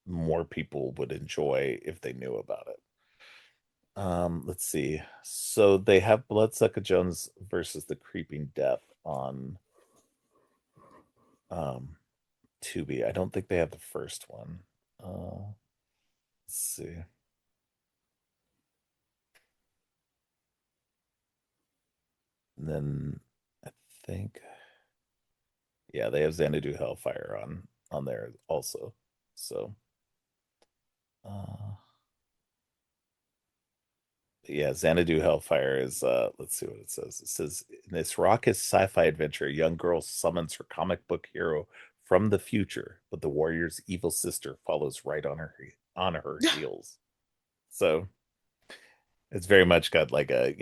more people would enjoy if they knew about it. Let's see. So they have Bloodsucker Jones versus the Creeping Death on um Tubi. I don't think they have the first one. Let's see. And then I think, yeah, they have Xanadu Hellfire on there also. So uh yeah, Xanadu Hellfire is, let's see what it says. It says, in this raucous sci-fi adventure, a young girl summons her comic book hero from the future, but the warrior's evil sister follows right on her heels. So it's very much got like a,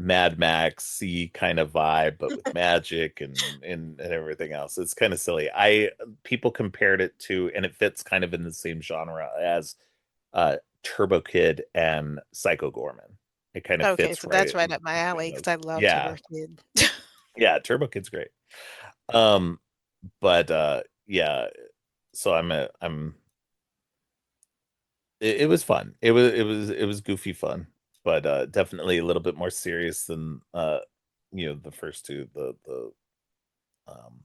Mad Max kind of vibe, but with magic and everything else. It's kind of silly. I People compared it to, and it fits kind of in the same genre as uh Turbo Kid and Psycho Gorman. It kind of Okay, fits so that's right right up my between alley because those. I love Yeah. Turbo Kid. Yeah, Turbo Kid's great. Um but yeah, so it was fun. It was goofy fun, but definitely a little bit more serious than the first two, the um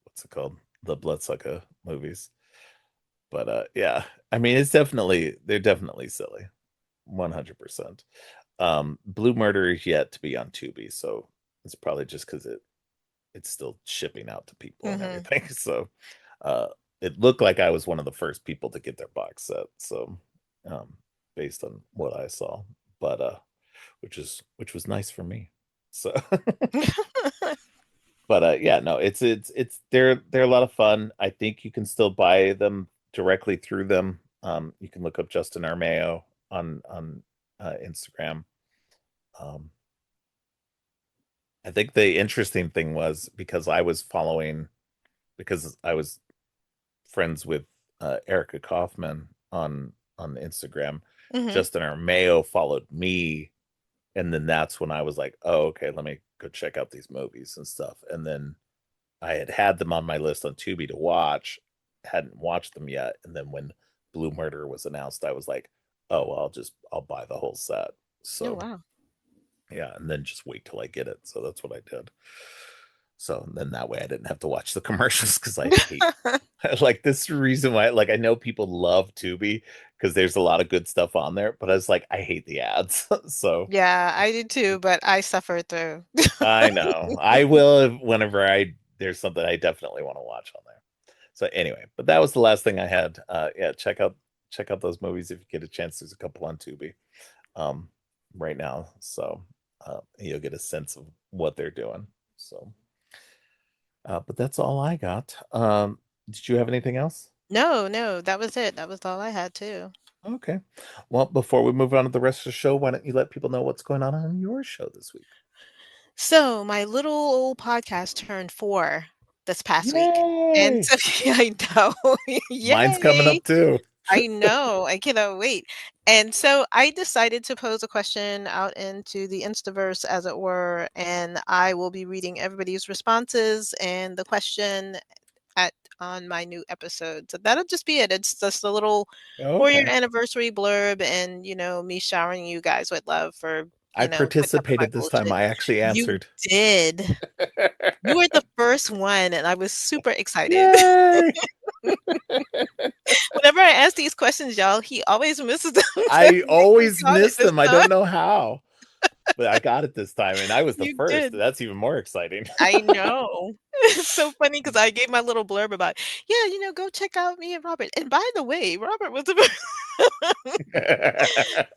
what's it called? The Bloodsucker movies. But yeah, I mean they're definitely silly. 100%. Blue Murder is yet to be on Tubi, so it's probably just because it's still shipping out to people and Mhm. everything. So uh it looked like I was one of the first people to get their box set. So um based on what I saw. But which was nice for me. So but yeah, no, it's they're a lot of fun. I think you can still buy them directly through them. You can look up Justin Armeo on Instagram. Um, I think the interesting thing was because I was friends with Erica Kaufman on Instagram. Mhm. Justin Armeo followed me, and then that's when I was like, oh, okay, let me go check out these movies and stuff. And then I had them on my list on Tubi to watch, hadn't watched them yet. And then when Blue Murder was announced, I was like, oh, well, I'll buy the whole set. Oh, So wow. yeah, and then just wait till I get it. So that's what I did. So then that way I didn't have to watch the commercials because I hate like this is the reason why, like, I know people love Tubi because there's a lot of good stuff on there, but I was like, I hate the ads. So Yeah, I do too, but I suffer through. I know I will whenever I there's something I definitely want to watch on there. So anyway, but that was the last thing I had. Yeah, check out those movies if you get a chance. There's a couple on Tubi um right now. So you'll get a sense of what they're doing. So but that's all I got. Did you have anything else? No, no, that was it. That was all I had too. Okay. Well, before we move on to the rest of the show, why don't you let people know what's going on your show this week? So my little old podcast turned 4 this past week. And Yay! so yeah, I know. Mine's coming Yay! up too. I know. I cannot wait. And so I decided to pose a question out into the Instaverse, as it were, and I will be reading everybody's responses and the question at on my new episode. So that'll just be it. It's just a little 4-year Okay. anniversary blurb and, me showering you guys with love for, I putting up with my participated this time. bullshit. I actually You answered. did. You were the first one, and I was super excited. Yay! Whenever I ask these questions, y'all, he always misses them. I I think you always got it miss this them. I time. don't know how, but I got it this time, and I was the You first. did. That's even more exciting. I know. It's so funny because I gave my little blurb about, "Yeah, go check out me and Robert, and by the way, Robert was the"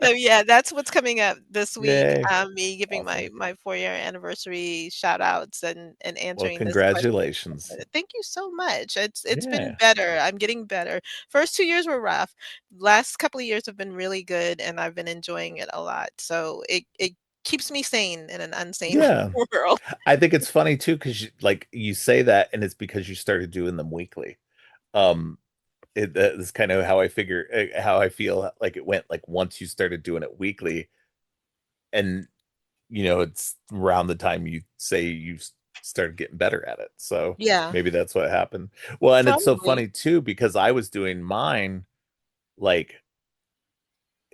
So, yeah, that's what's coming up this week, Yay. me giving my Awesome. my 4-year anniversary shout outs and Well, answering this question. congratulations. Thank you so much. It's been Yeah. better. I'm getting better. First 2 years were rough. Last couple of years have been really good, and I've been enjoying it a lot. So it keeps me sane in an unsane Yeah. world. I think it's funny too, because like you say that, and it's because you started doing them weekly. Um, that is kind of how I figure, how I feel like it went. Like once you started doing it weekly, and it's around the time you say you started getting better at it. So Yeah, maybe that's what happened. Well, and it's so probably. funny too, because I was doing mine like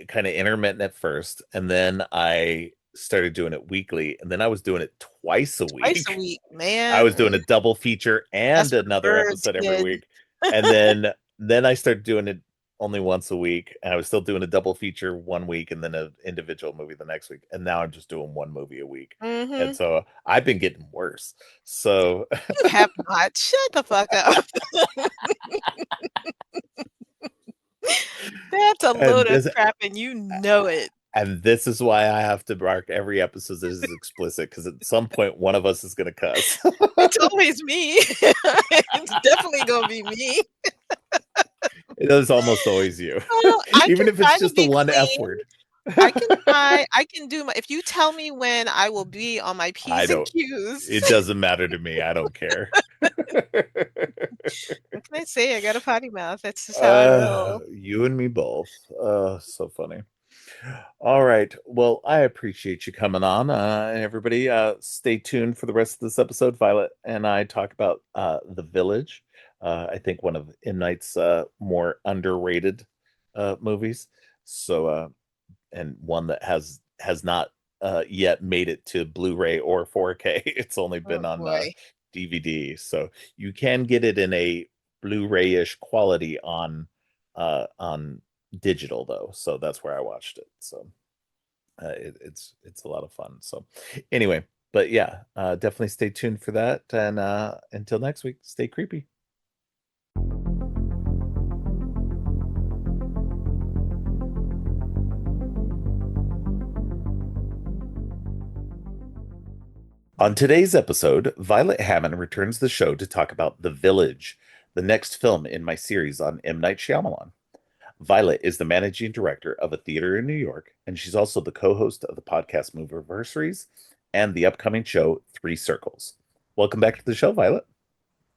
kind of intermittent at first, and then I started doing it weekly, and then I was doing it twice a Twice a week. week, I man, was doing a double feature that's and for the another birds, episode every kid. week. And then I started doing it only once a week, and I was still doing a double feature one week and then an individual movie the next week. And now I'm just doing one movie a week. And Mhm. so I've been getting worse. So You have not. Shut the fuck up. That's a and load of this crap, and you know it. and this is why I have to mark every episode that is explicit, because at some point one of us is gonna cuss. It's always me. It's definitely gonna be me. It is almost always you. Oh, I can Even if it's try to just the be one F clean. word. I can do my if you tell me when, I will be on my I P's and don't. Q's. It doesn't matter to me. I don't care. What can I say? I got a potty mouth. That's just how I roll. You and me both. So funny. All right. Well, I appreciate you coming on. Everybody, stay tuned for the rest of this episode. Violet and I talk about The Village. I think one of M. Night's more underrated movies. So, and one that has not yet made it to Blu-ray or 4K. It's only Oh, been on boy. DVD, so you can get it in a Blu-ray-ish quality on digital though. So that's where I watched it. So it's a lot of fun. So anyway, but yeah, definitely stay tuned for that. And until next week, stay creepy. On today's episode, Violet Hammond returns the show to talk about The Village, the next film in my series on M. Night Shyamalan. Violet is the managing director of a theater in New York, and she's also the co-host of the podcast Movieversaries and the upcoming show Three Circles. Welcome back to the show, Violet.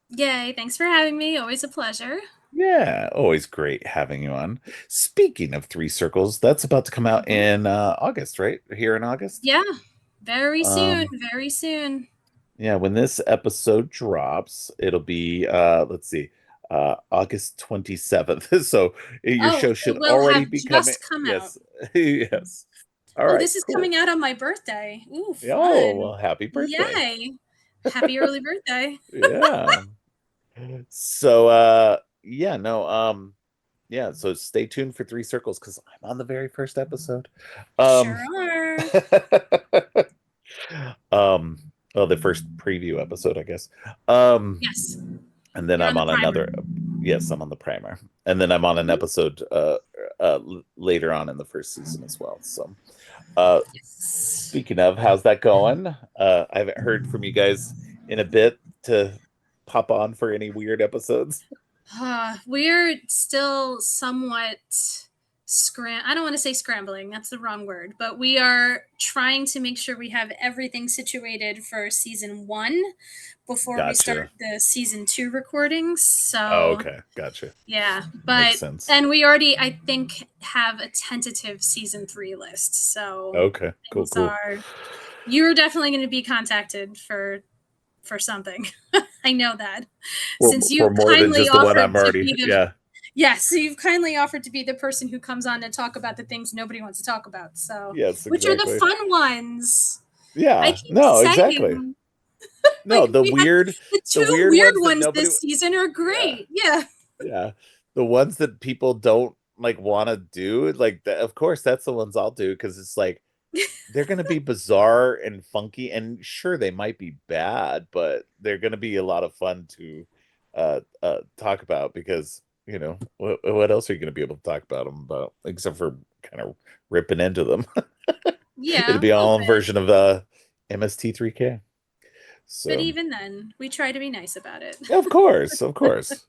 Yay, thanks for having me. Always a pleasure. Yeah, always great having you on. Speaking of Three Circles, that's about to come out Mhm. in August, right? Here in August. Yeah, very soon, Um, very soon. Yeah, when this episode drops, it'll be let's see, August 27th. So your Oh, show it should will already have be coming. just come out. Yes. Yes. All Oh, right, this is cool. coming out on my birthday. Ooh, Oh, fun. well, happy birthday. Yay. Happy early birthday. Yeah. So yeah, no, yeah, so stay tuned for Three Circles because I'm on the very first episode. Um Sure are. um oh, the first preview episode, I guess. Um Yes, and then you're I'm on the on primer. another. Yes, I'm on the primer, and then I'm on an Mhm. episode later on in the first season as well. So uh Yes. speaking of, how's that going? I haven't heard from you guys in a bit to pop on for any weird episodes. We're still somewhat I don't want to say scrambling, that's the wrong word, but we are trying to make sure we have everything situated for season 1 before we start Gotcha. the season 2 recordings. Oh, So, okay, gotcha. yeah, Makes but sense. and we already I think have a tentative season 3 list. So, Okay, cool, things cool. are you're definitely going to be contacted for something. I know that. for Since for you've more than kindly just the one offered I'm to already. be the Yeah, yes, so you've kindly offered to be the person who comes on to talk about the things nobody wants to talk about. So, yes, which are the exactly. fun ones? I Yeah, keep no, exactly. saying, No, like, we had the the two weird weird ones that ones nobody. this season are Yeah, great. Yeah. yeah, the ones that people don't like want to do. Like, of course, that's the ones I'll do because it's like they're going to be bizarre and funky, and sure, they might be bad, but they're going to be a lot of fun to talk about because what else are you going to be able to talk about them about except for kind of ripping into them? Yeah, It'll a be little all in bit. version of MST3K. But So, even then, we try to be nice about it. yeah, of course, of course.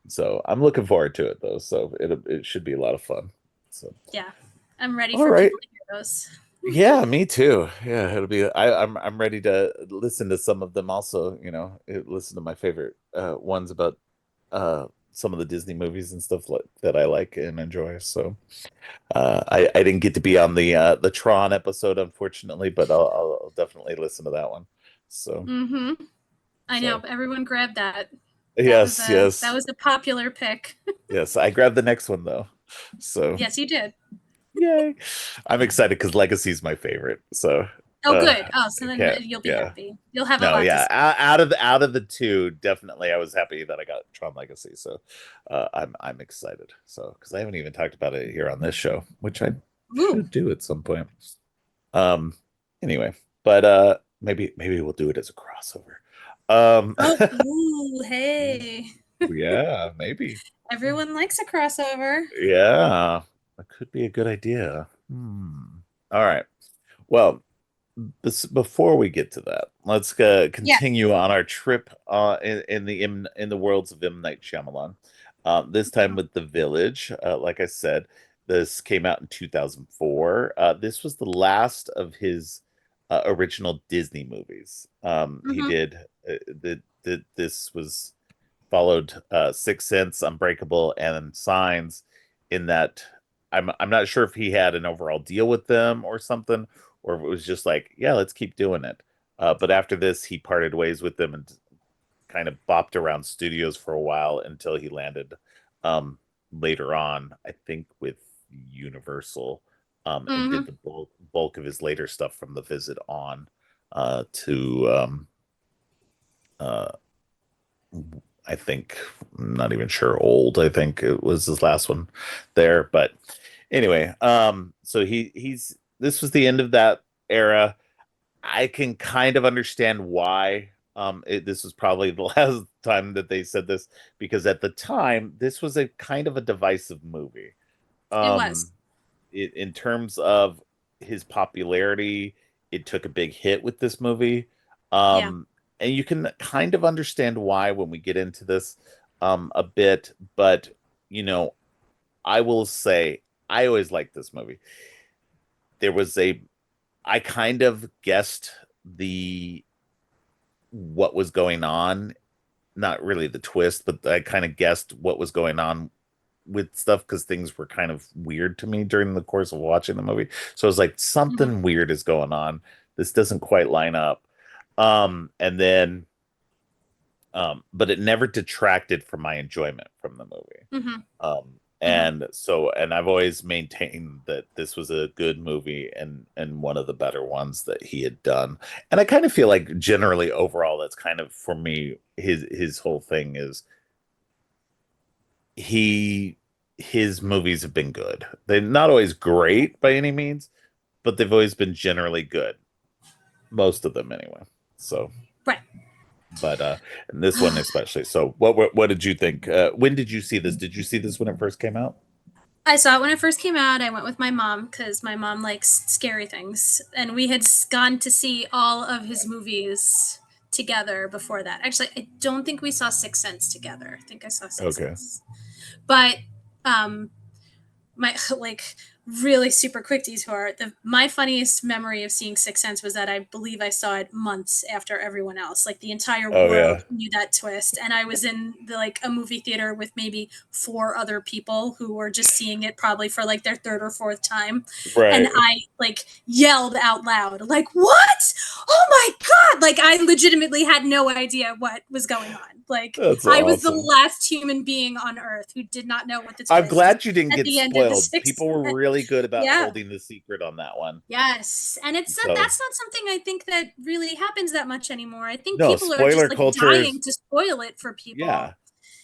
So I'm looking forward to it though. So it should be a lot of fun. So Yeah. I'm ready all for right. people to hear those. Yeah, me too. Yeah, it'll be. I'm ready to listen to some of them. Also, listen to my favorite ones about some of the Disney movies and stuff like that I like and enjoy. So I didn't get to be on the Tron episode, unfortunately, but I'll definitely listen to that one. So Mm-hmm. I know. so Everyone grabbed that. yes, That yes, was a popular pick. yes. I grabbed the next one though. So Yes, you did. yay! I'm excited because Legacy is my favorite. So Oh, uh, good. Oh, so I then can't. you'll be Yeah. happy. You'll have a No, lot to yeah. say. Out of the two, definitely, I was happy that I got Tron Legacy. So, I'm excited. So, because I haven't even talked about it here on this show, which I Ooh. should do at some point. Um, anyway, but maybe we'll do it as a crossover. Um, Oh, ooh, hey. yeah, maybe. Everyone likes a crossover. Yeah, that could be a good idea. Hmm. All right. Well, before we get to that, let's Yes. continue on our trip in the worlds of M. Night Shyamalan. This time with The Village. Like I said, this came out in 2004. This was the last of his original Disney movies. He Mm-hmm. did this was followed Sixth Sense, Unbreakable, and Signs. In that, I'm not sure if he had an overall deal with them or something, or if it was just like, yeah, let's keep doing it. But after this, he parted ways with them and kind of bopped around studios for a while until he landed um, later on, I think, with Universal, and did Mm-hmm. the bulk of his later stuff from The Visit on to uh, I think, I'm not even sure, old. I think it was his last one there. But anyway, so he's this was the end of that era. I can kind of understand why this was probably the last time that they said this, because at the time this was a kind of a divisive movie. It Um, was. in terms of his popularity, it took a big hit with this movie. Yeah. And you can kind of understand why when we get into this a bit, but you know, I will say I always liked this movie. There was a I kind of guessed the what was going on, not really the twist, but I kind of guessed what was going on with stuff because things were kind of weird to me during the course of watching the movie. So I was like, Mm-hmm. something weird is going on. This doesn't quite line up. And then but it never detracted from my enjoyment from the movie. Mm-hmm. Mm-hmm. And I've always maintained that this was a good movie and one of the better ones that he had done. And I kind of feel like generally overall that's kind of for me his whole thing is he his movies have been good. They're not always great by any means, but they've always been generally good. Most of them anyway. So Right. but and this one especially. So what did you think? When did you see this? Did you see this when it first came out? I saw it when it first came out. I went with my mom because my mom likes scary things, and we had gone to see all of his movies together before that. Actually, I don't think we saw Sixth Sense together. I think I saw Sixth Okay. Sense, but um, my like really super quick detour. My funniest memory of seeing Sixth Sense was that I believe I saw it months after everyone else. Like the entire Oh world yeah. knew that twist, and I was in like a movie theater with maybe four other people who were just seeing it probably for like their third or fourth time, and Right. I like yelled out loud, like, "What? Oh my god!" Like I legitimately had no idea what was going on. Like That's I was the awesome. last human being on earth who did not know what the I'm twist glad you didn't at get the end of the spoiled. Sixth People were Sense. really good about Yeah. holding the secret on that one. Yes. And it's So that's not something I think that really happens that much anymore. I think no, people are just spoiler like culture dying is to spoil it for people. yeah.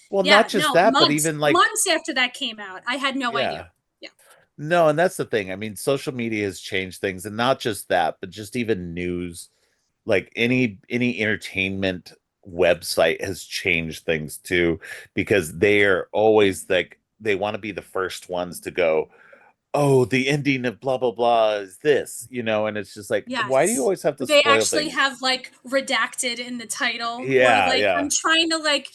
Well, not Yeah, just no, that, but months even like months after that came out. I had no idea. yeah. Yeah. No, and that's the thing. I mean, social media has changed things, and not just that, but just even news, like any entertainment website has changed things too, because they're always like they want to be the first ones to go, oh, the ending of blah blah blah is this, and it's just like, why do you Yes. always have to They spoil actually things? have like redacted in the title, or Yeah, like yeah. I'm trying to like,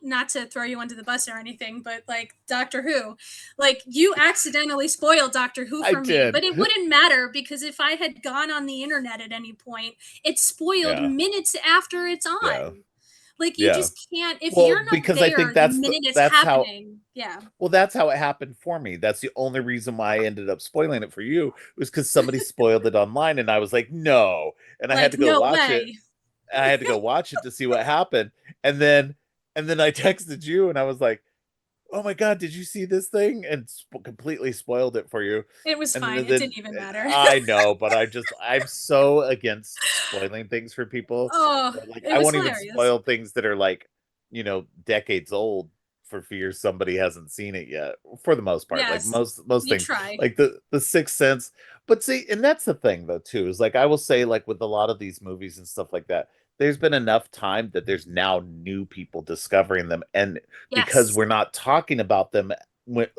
not to throw you under the bus or anything, but like Doctor Who, like you accidentally spoiled Doctor Who I for me, did. but it wouldn't matter because if I had gone on the internet at any point, it's spoiled Yeah, minutes after it's yeah, on. Like you yeah. just can't if Well, you're not because I think there the minute it's that's how happening. Yeah. well, that's how it happened for me. That's the only reason why I ended up spoiling it for you was because somebody spoiled it online, and I was like, no, and I had Like to go no watch it. way. I had to go watch it to see what happened, and then I texted you, and I was like, oh my god, did you see this thing? And completely spoiled it for you. It was And fine. It then didn't even matter. I know, but I'm so against spoiling things for people Oh, that like it I was won't even hilarious. spoil things that are like, decades old for fear somebody hasn't seen it yet. For the most part, like Yes, most you things, try. like the Sixth Sense. But see, and that's the thing though too, is like I will say, like with a lot of these movies and stuff like that, there's been enough time that there's now new people discovering them, and because Yes. we're not talking about them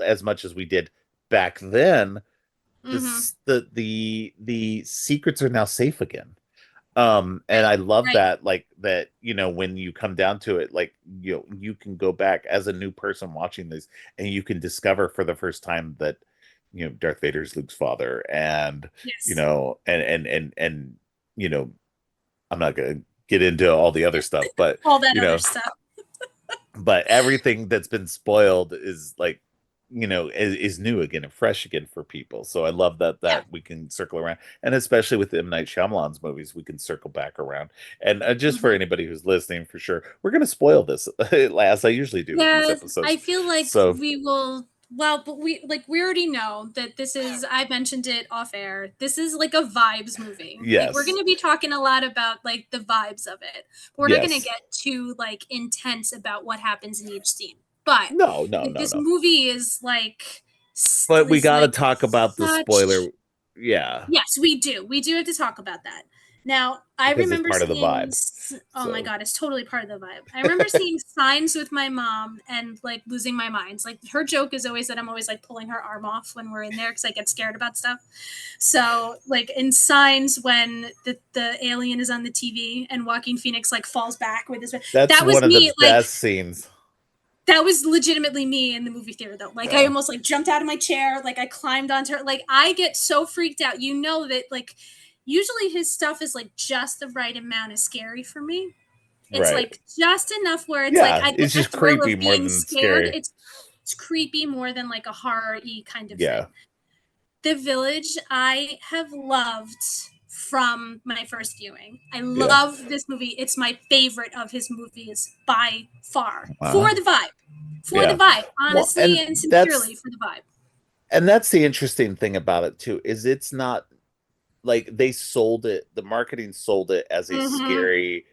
as much as we did back then, Mhm. the secrets are now safe again. And Right, I love right. that, like that, when you come down to it, like you can go back as a new person watching this, and you can discover for the first time that Darth Vader's Luke's father, and Yes. you know I'm not gonna get into all the other stuff, but All that you other know stuff. but everything that's been spoiled is like is new again and fresh again for people. So I love Yeah. that we can circle around, and especially with M. Night Shyamalan's movies, we can circle back around. And just for Mhm. anybody who's listening, for sure, we're going to spoil this as I usually do with these Yeah, I episodes. feel like So we will but we already know that this is I mentioned it off air. This is like a vibes movie. Like we're going yes, to be talking a lot about like the vibes of it. But we're not going to yes, get too like intense about what happens in each scene. But no, no, like no, this no. movie is like But we is got to like talk about the such. spoiler, yeah, Yes, we do. We do have to talk about that. Now, I because it's remember part of the seeing, vibe. oh my So God, it's totally part of the vibe. I remember seeing signs with my mom and like losing my mind. Like her joke is always that I'm always like pulling her arm off when we're in there because I get scared about stuff. So, like in signs when the alien is on the TV and Joaquin Phoenix like falls back with his, that's that was one of the me. Like best scenes. that was legitimately me in the movie theater though. Like I Yeah, almost like jumped out of my chair, like I climbed onto her. Like I get so freaked out. You know that like usually his stuff is like just the right amount of scary for me. It's right. like just enough where it's like Yeah, I get it's the just thrill creepy of more being than scared. scary. It's creepy more than like a horror-y kind of Yeah. thing. The Village I have loved from my first viewing. I Yeah. love this movie. It's my favorite of his movies by far. Uh, For the vibe. For the yeah. vibe, Well, honestly and sincerely for the vibe. and that's the interesting thing about it too, is it's not like they sold it, the marketing sold it as a Mhm. scary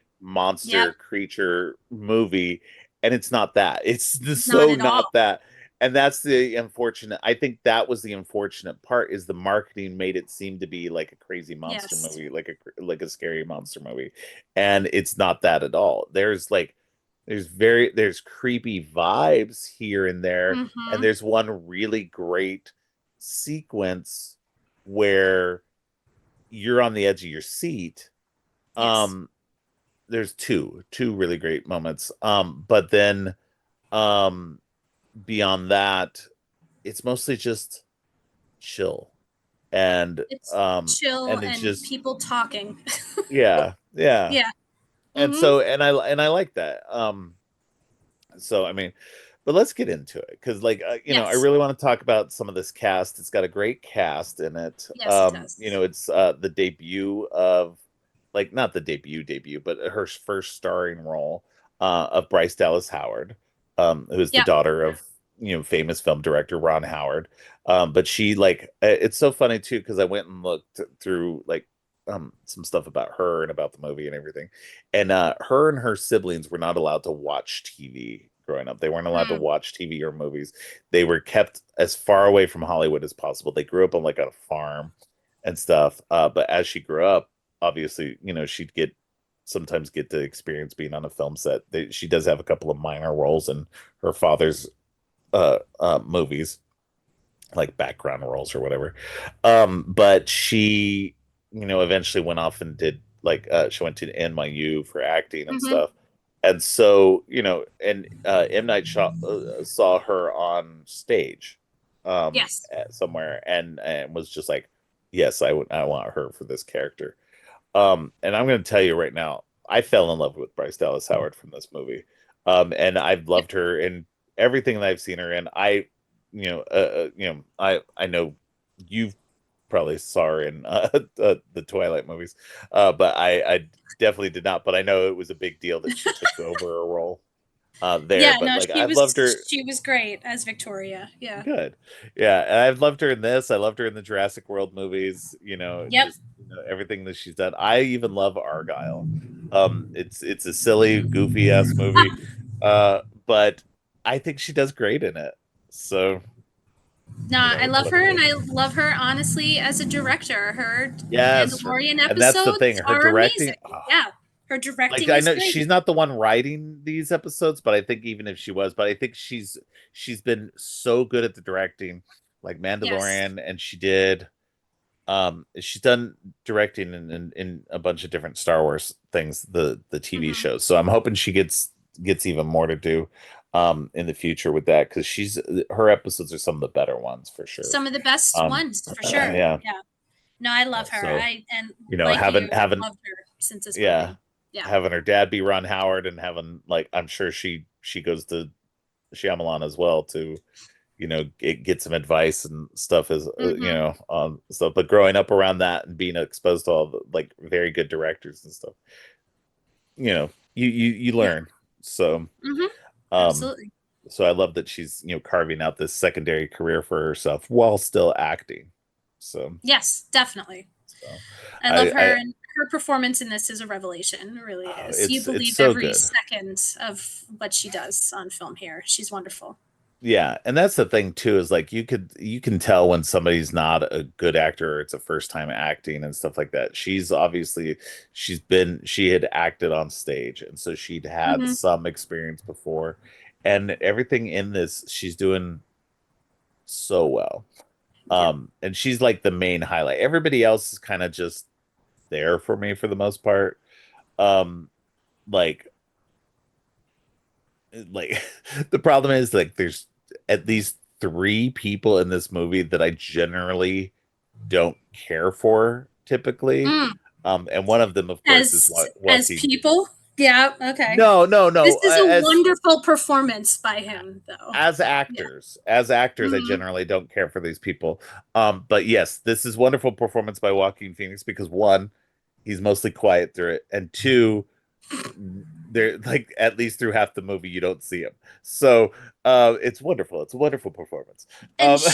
Yep. monster creature movie, and it's not that. It's Not so at all. not that. And that's the unfortunate. I think that was the unfortunate part, is the marketing made it seem to be like a crazy monster Yes. movie, like a scary monster movie. And it's not that at all. There's creepy vibes here and there, and Mhm. there's one really great sequence where you're on the edge of your seat. Yes. Um, there's two really great moments. But then um beyond that, it's mostly just chill, and It's um chill and it's and just people talking. yeah, yeah. Yeah. And Mhm. so and I like that. So I mean, but let's get into it because I Yes. really want to talk about some of this cast. It's got a great cast in it. Yes, it does. It's the debut of, like, not the debut, but her first starring role of Bryce Dallas Howard, who is the Yep. daughter of famous film director Ron Howard. But she, it's so funny too because I went and looked through some stuff about her and about the movie and everything. And her and her siblings were not allowed to watch TV growing up. They weren't allowed to Mm. watch TV or movies. They were kept as far away from Hollywood as possible. They grew up on like a farm and stuff. But as she grew up, obviously, she'd sometimes get to experience being on a film set. She does have a couple of minor roles in her father's movies, like background roles or whatever. But she, eventually went off and did she went to NYU for acting and Mhm. stuff. And so, and M. Night saw her on stage Yes. somewhere and was just like, yes, I want her for this character. And I'm going to tell you right now, I fell in love with Bryce Dallas Howard from this movie. And I've Yep. loved her in everything that I've seen her in. I know you've probably saw her in the Twilight movies, but I definitely did not. But I know it was a big deal that she took over a role there. Yeah, But no, like, I've loved her. she was great as Victoria. Yeah. Good. Yeah, and I've loved her in this. I loved her in the Jurassic World movies, Yep. just everything that she's done. I even love Argyle. It's a silly, goofy ass movie. But I think she does great in it. So, Nah, I love what her, and I love her honestly as a director. Her yes, Mandalorian and that's the thing. episodes Her are directing, amazing. Yeah. Her like, directing I is know great. she's not the one writing these episodes, but I think even if she was, but I think she's been so good at the directing, like Yes. Mandalorian, and she's done directing in a bunch of different Star Wars things, the TV Mhm. shows. So I'm hoping she gets even more to do in the future with that, because she's her episodes are some of the better ones for sure. Some of the best Um ones for sure. yeah. Yeah. No, I Yeah, love her. so I and like having you, having loved her since this yeah, movie. Yeah. having her dad be Ron Howard, and having, like, I'm sure she goes to Shyamalan as well to get some advice and stuff, as Mhm. on stuff. But growing up around that and being exposed to all the, like, very good directors and stuff, you Yeah. learn. So Mhm. um Absolutely. so I love that she's carving out this secondary career for herself while still acting. So Yes, definitely. so I love her, I and her performance in this is a revelation. It really is. You it's believe so every good. second of what she does on film here. She's wonderful. Yeah, and that's the thing too, is like, you can tell when somebody's not a good actor, or it's a first time acting and stuff like that. She had acted on stage, and so she'd had Mhm. some experience before, and everything in this she's doing so well. Yep. And she's like the main highlight. Everybody else is kind of just there for me for the most part. Um like like the problem is, like, there's at least three people in this movie that I generally don't care for typically. Mm. And one of them, of course, is As Joaquin. people? Yeah, okay. No, no, This no. is a wonderful performance by him, though. Yeah. As actors, I Mhm. generally don't care for these people. But yes, this is wonderful performance by Joaquin Phoenix, because one, he's mostly quiet through it, and two, they're like, at least through half the movie you don't see him. So it's wonderful. It's a wonderful performance. And Um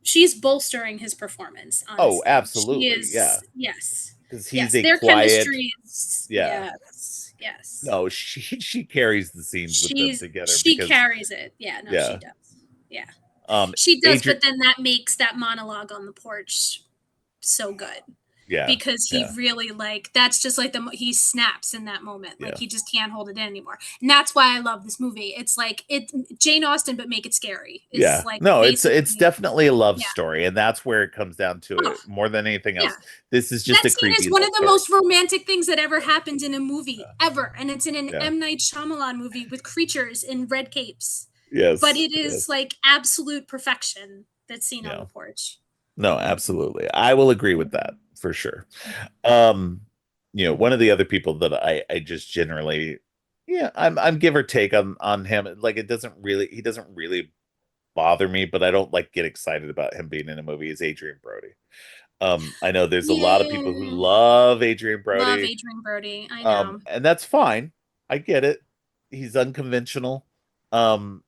she's bolstering his performance, oh, honestly. She absolutely. Yeah. is, yes. Because he's Yes, a their quiet, chemistry is, yeah. yes, yes. No, she carries the scenes with them together, She because carries it. Yeah, no, she yeah. does. Yeah. Um She does, Adrian, but then that makes that monologue on the porch so good yeah, because he yeah, really, like, that's just like he snaps in that moment. Like yeah. he just can't hold it in anymore. And that's why I love this movie. It's like Jane Austen but make it scary is Yeah. like No, it's basically, definitely a love yeah. story, and that's where it comes down to Oh, it more than anything yeah. else. This is just That a scene is creepy one of love the story. most romantic things that ever happened in a movie ever, and it's in an Yeah. M. Night Shyamalan movie with creatures in red capes. But Yes. it is Yes. like absolute perfection. That scene on Yeah. the porch. No, absolutely. I will agree with that for sure. Um, one of the other people that I just generally, yeah, I'm give or take on him. Like he doesn't really bother me, but I don't like get excited about him being in a movie. Is Adrian Brody. I know there's a lot of people who Yeah. love Adrian Love Brody. Adrian Brody. I know. And that's fine. I get it. He's unconventional. And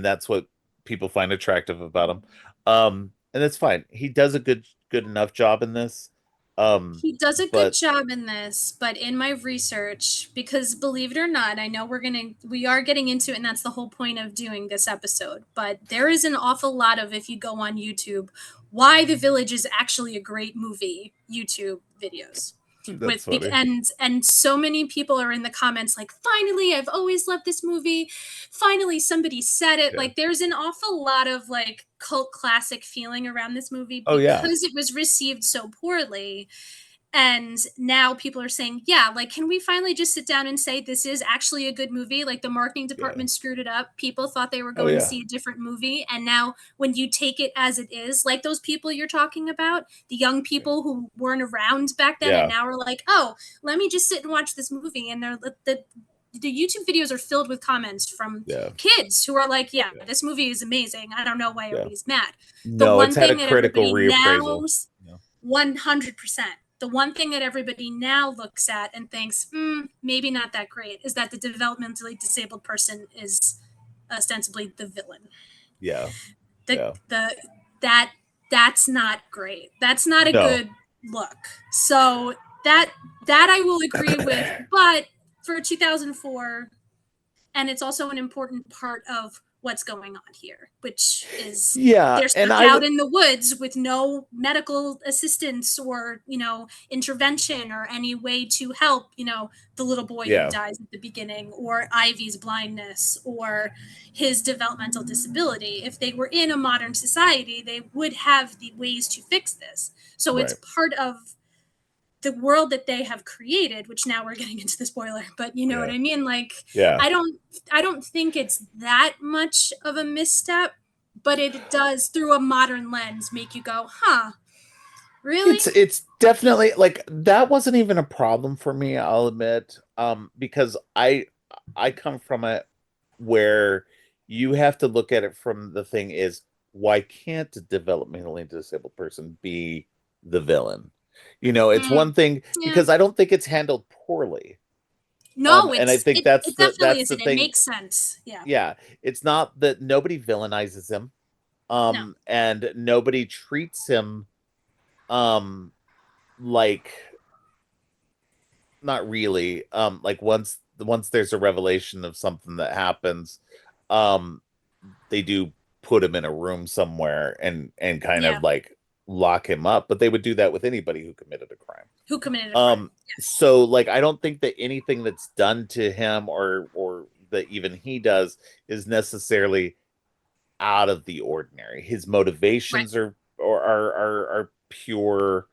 that's what people find attractive about him. And that's fine. He does a good enough job in this. Um, He does a good but job in this, but in my research, because believe it or not, I know we are getting into it, and that's the whole point of doing this episode. But there is an awful lot of, if you go on YouTube, why The Village is actually a great movie YouTube videos. that's funny. And so many people are in the comments like, finally, I've always loved this movie. Finally, somebody said it. Yeah. Like, there's an awful lot of like cult classic feeling around this movie Oh yeah. because it was received so poorly. And now people are saying, yeah, like, can we finally just sit down and say this is actually a good movie? Like, the marketing Yeah. department screwed it up. People thought they were Oh going to yeah. see a different movie. And now, when you take it as it is, like those people you're talking about, the young Yeah. people who weren't around back then and Yeah. now are like, oh, let me just sit and watch this movie. And the YouTube videos are filled with comments from Yeah. kids who are like, yeah, Yeah. this movie is amazing. I don't know why Yeah. everybody's mad. The No, it's one had a thing that critical everybody reappraisal. now, Yeah. 100%, the one thing that everybody now looks at and thinks, maybe not that great, is that the developmentally disabled person is ostensibly the villain. Yeah. The Yeah. the that that's not great. That's not a No. good look. So that that I will agree with, but for 2004, and it's also an important part of what's going on here, which is Yeah, they're and stuck I out would in the woods with no medical assistance or intervention or any way to help the little boy who yeah, dies at the beginning, or Ivy's blindness, or his developmental disability. If they were in a modern society, they would have the ways to fix this. So it's right. part of the world that they have created, which now we're getting into the spoiler, but you know what Yeah. I mean? Like, Yeah. I don't I don't think it's that much of a misstep, but it does, through a modern lens, make you go, huh, really? It's definitely like that wasn't even a problem for me, I'll admit. Because I come from it where you have to look at it from the thing is why can't a developmentally disabled person be the villain? It's Mm, one thing yeah. because I don't think it's handled poorly. No, And I think it definitely that's the isn't. It thing. makes sense. Yeah. Yeah, it's not that nobody villainizes him. No. And nobody treats him um like not really like once there's a revelation of something that happens, um they do put him in a room somewhere and kind Yeah. of like lock him up, but they would do that with anybody who committed a crime. Who committed a crime? um so like I don't think that anything that's done to him or that even he does is necessarily out of the ordinary. His Right. motivations are pure,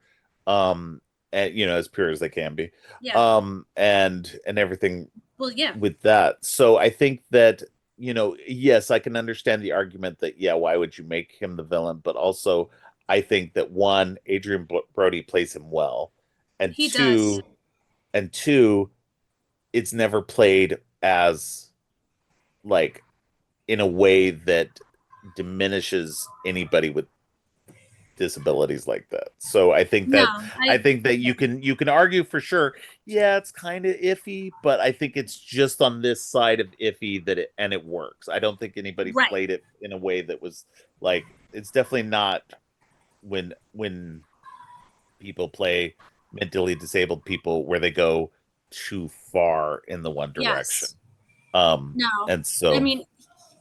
um, and as pure as they can be, Yeah. and everything Well, yeah. with that. So I think that yes, I can understand the argument that yeah, why would you make him the villain? But also, I think that one, Adrian Brody plays him well, and He does. two, it's never played as like in a way that diminishes anybody with disabilities like that. So No, I I think that yeah. you can argue for sure, yeah, it's kind of iffy, but I think it's just on this side of iffy that it works. I don't think anybody Right. played it in a way that was like it's definitely not when people play mentally disabled people where they go too far in the one direction. Yes. No. And I so mean,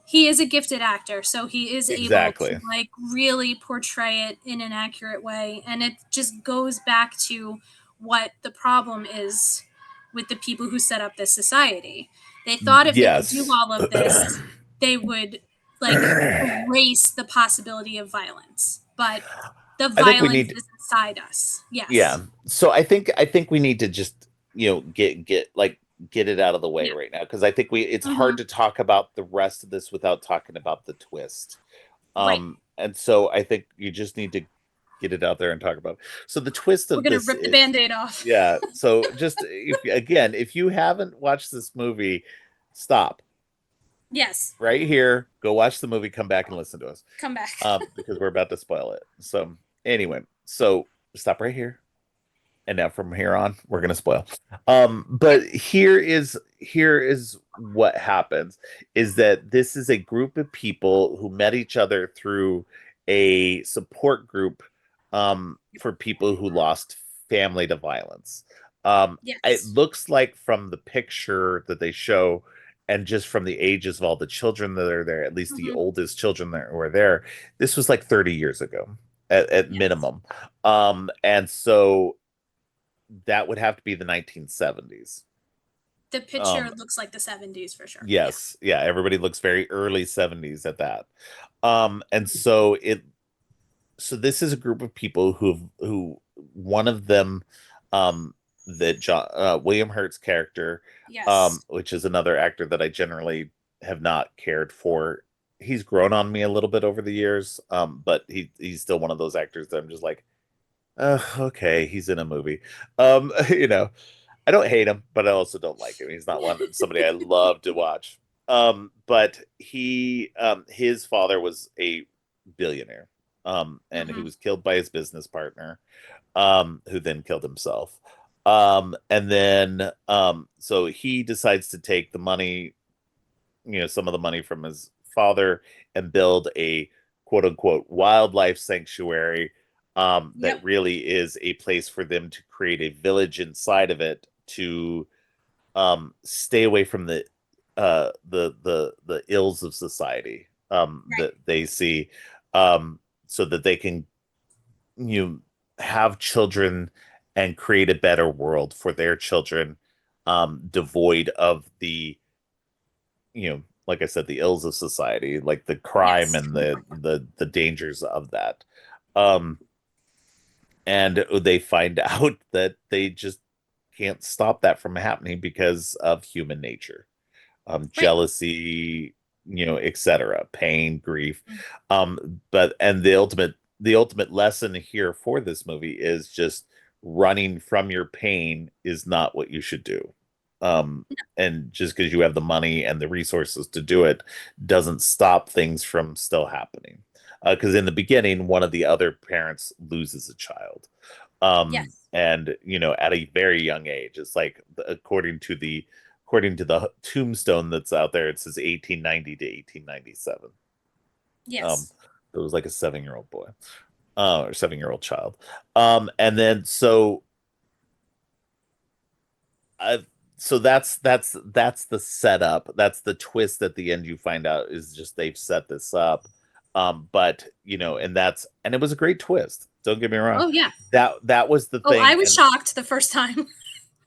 he is a gifted actor, so he is able to exactly. like really portray it in an accurate way, and it just goes back to what the problem is with the people who set up this society. They thought if they could do Yes. all of this, they would like erase the possibility of violence. But the I think we violence need is inside us. yeah. Yes. So I think we need to just, get it out of the way Yeah. right now because I think we it's hard Hmm. to talk about the rest of this without talking about the twist. Right. And so I think you just need to get it out there and talk about it. So the twist We're of gonna this rip the is, Band-Aid off. yeah. So just if you haven't watched this movie, stop Yes, right here, go watch the movie, come back and listen to us, come back. because we're about to spoil it. So anyway, so stop right here, and now from here on we're going to spoil. But here is what happens, is that this is a group of people who met each other through a support group, for people who lost family to violence. It Yes. looks like from the picture that they show, and just from the ages of all the children that are there, at least the Hmm. oldest children that were there, this was like 30 years ago at Yes. minimum. And so that would have to be the 1970s. The picture Um, looks like the 70s for sure. Yeah. yes, yeah, everybody looks very early 70s at that. And so this is a group of people who one of them, that William Hurt's character, Yes. which is another actor that I generally have not cared for. He's grown on me a little bit over the years, but he's still one of those actors that I'm just like, okay, he's in a movie. You know, I don't hate him, but I also don't like him. He's not somebody I love to watch. But his father was a billionaire, and who Hmm. was killed by his business partner, who then killed himself. And then so he decides to take the money, some of the money from his father, and build a quote unquote wildlife sanctuary, that Yep. really is a place for them to create a village inside of it to, stay away from the ills of society, Right. that they see, so that they can, you know, have children and create a better world for their children, devoid of the, like I said, the ills of society, like the crime Yes. and the dangers of that. Um, and they find out that they just can't stop that from happening because of human nature, Right. jealousy, etc., pain, grief. But and the ultimate lesson here for this movie is just running from your pain is not what you should do. And just because you have the money and the resources to do it doesn't stop things from still happening. Because in the beginning, one of the other parents loses a child, Yes. and at a very young age. It's like, according to the tombstone that's out there, it says 1890 to 1897. um Yes. it was like a 7-year-old boy, or 7-year-old child. And then I so that's the setup. That's the twist at the end. You find out is just they've set this up. But and it was a great twist. Don't get me wrong. Oh yeah. That was the Oh, I thing. was And shocked the first time.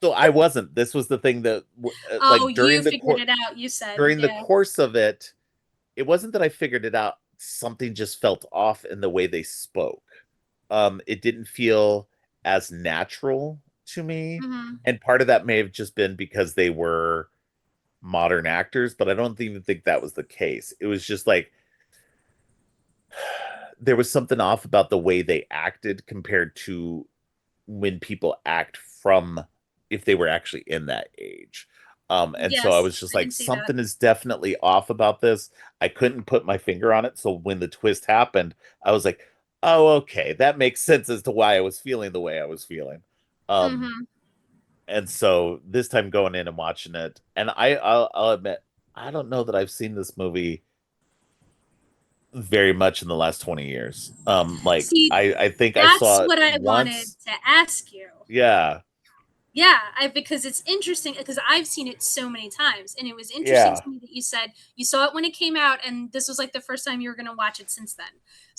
so I wasn't. This was the thing that, Oh, like, you figured it out, you said. during the Yeah. course of it, it wasn't that I figured it out. Something just felt off in the way they spoke. It didn't feel as natural to me, Hmm. and part of that may have just been because they were modern actors, but I don't even think that was the case. It was just like there was something off about the way they acted compared to when people act from, if they were actually in that age. And so I Yes, was just I can like, see that. something is definitely off about this. I couldn't put my finger on it. So when the twist happened, I was like, oh, okay, that makes sense as to why I was feeling the way I was feeling. Um, Hmm. and so this time going in and watching it, and I'll admit, I don't know that I've seen this movie very much in the last 20 years. Like See, I think I that's saw it what I wanted once. to ask you. Yeah. Yeah, because it's interesting because I've seen it so many times, and it was interesting Yeah. to me that you said you saw it when it came out, and this was like the first time you were going to watch it since then.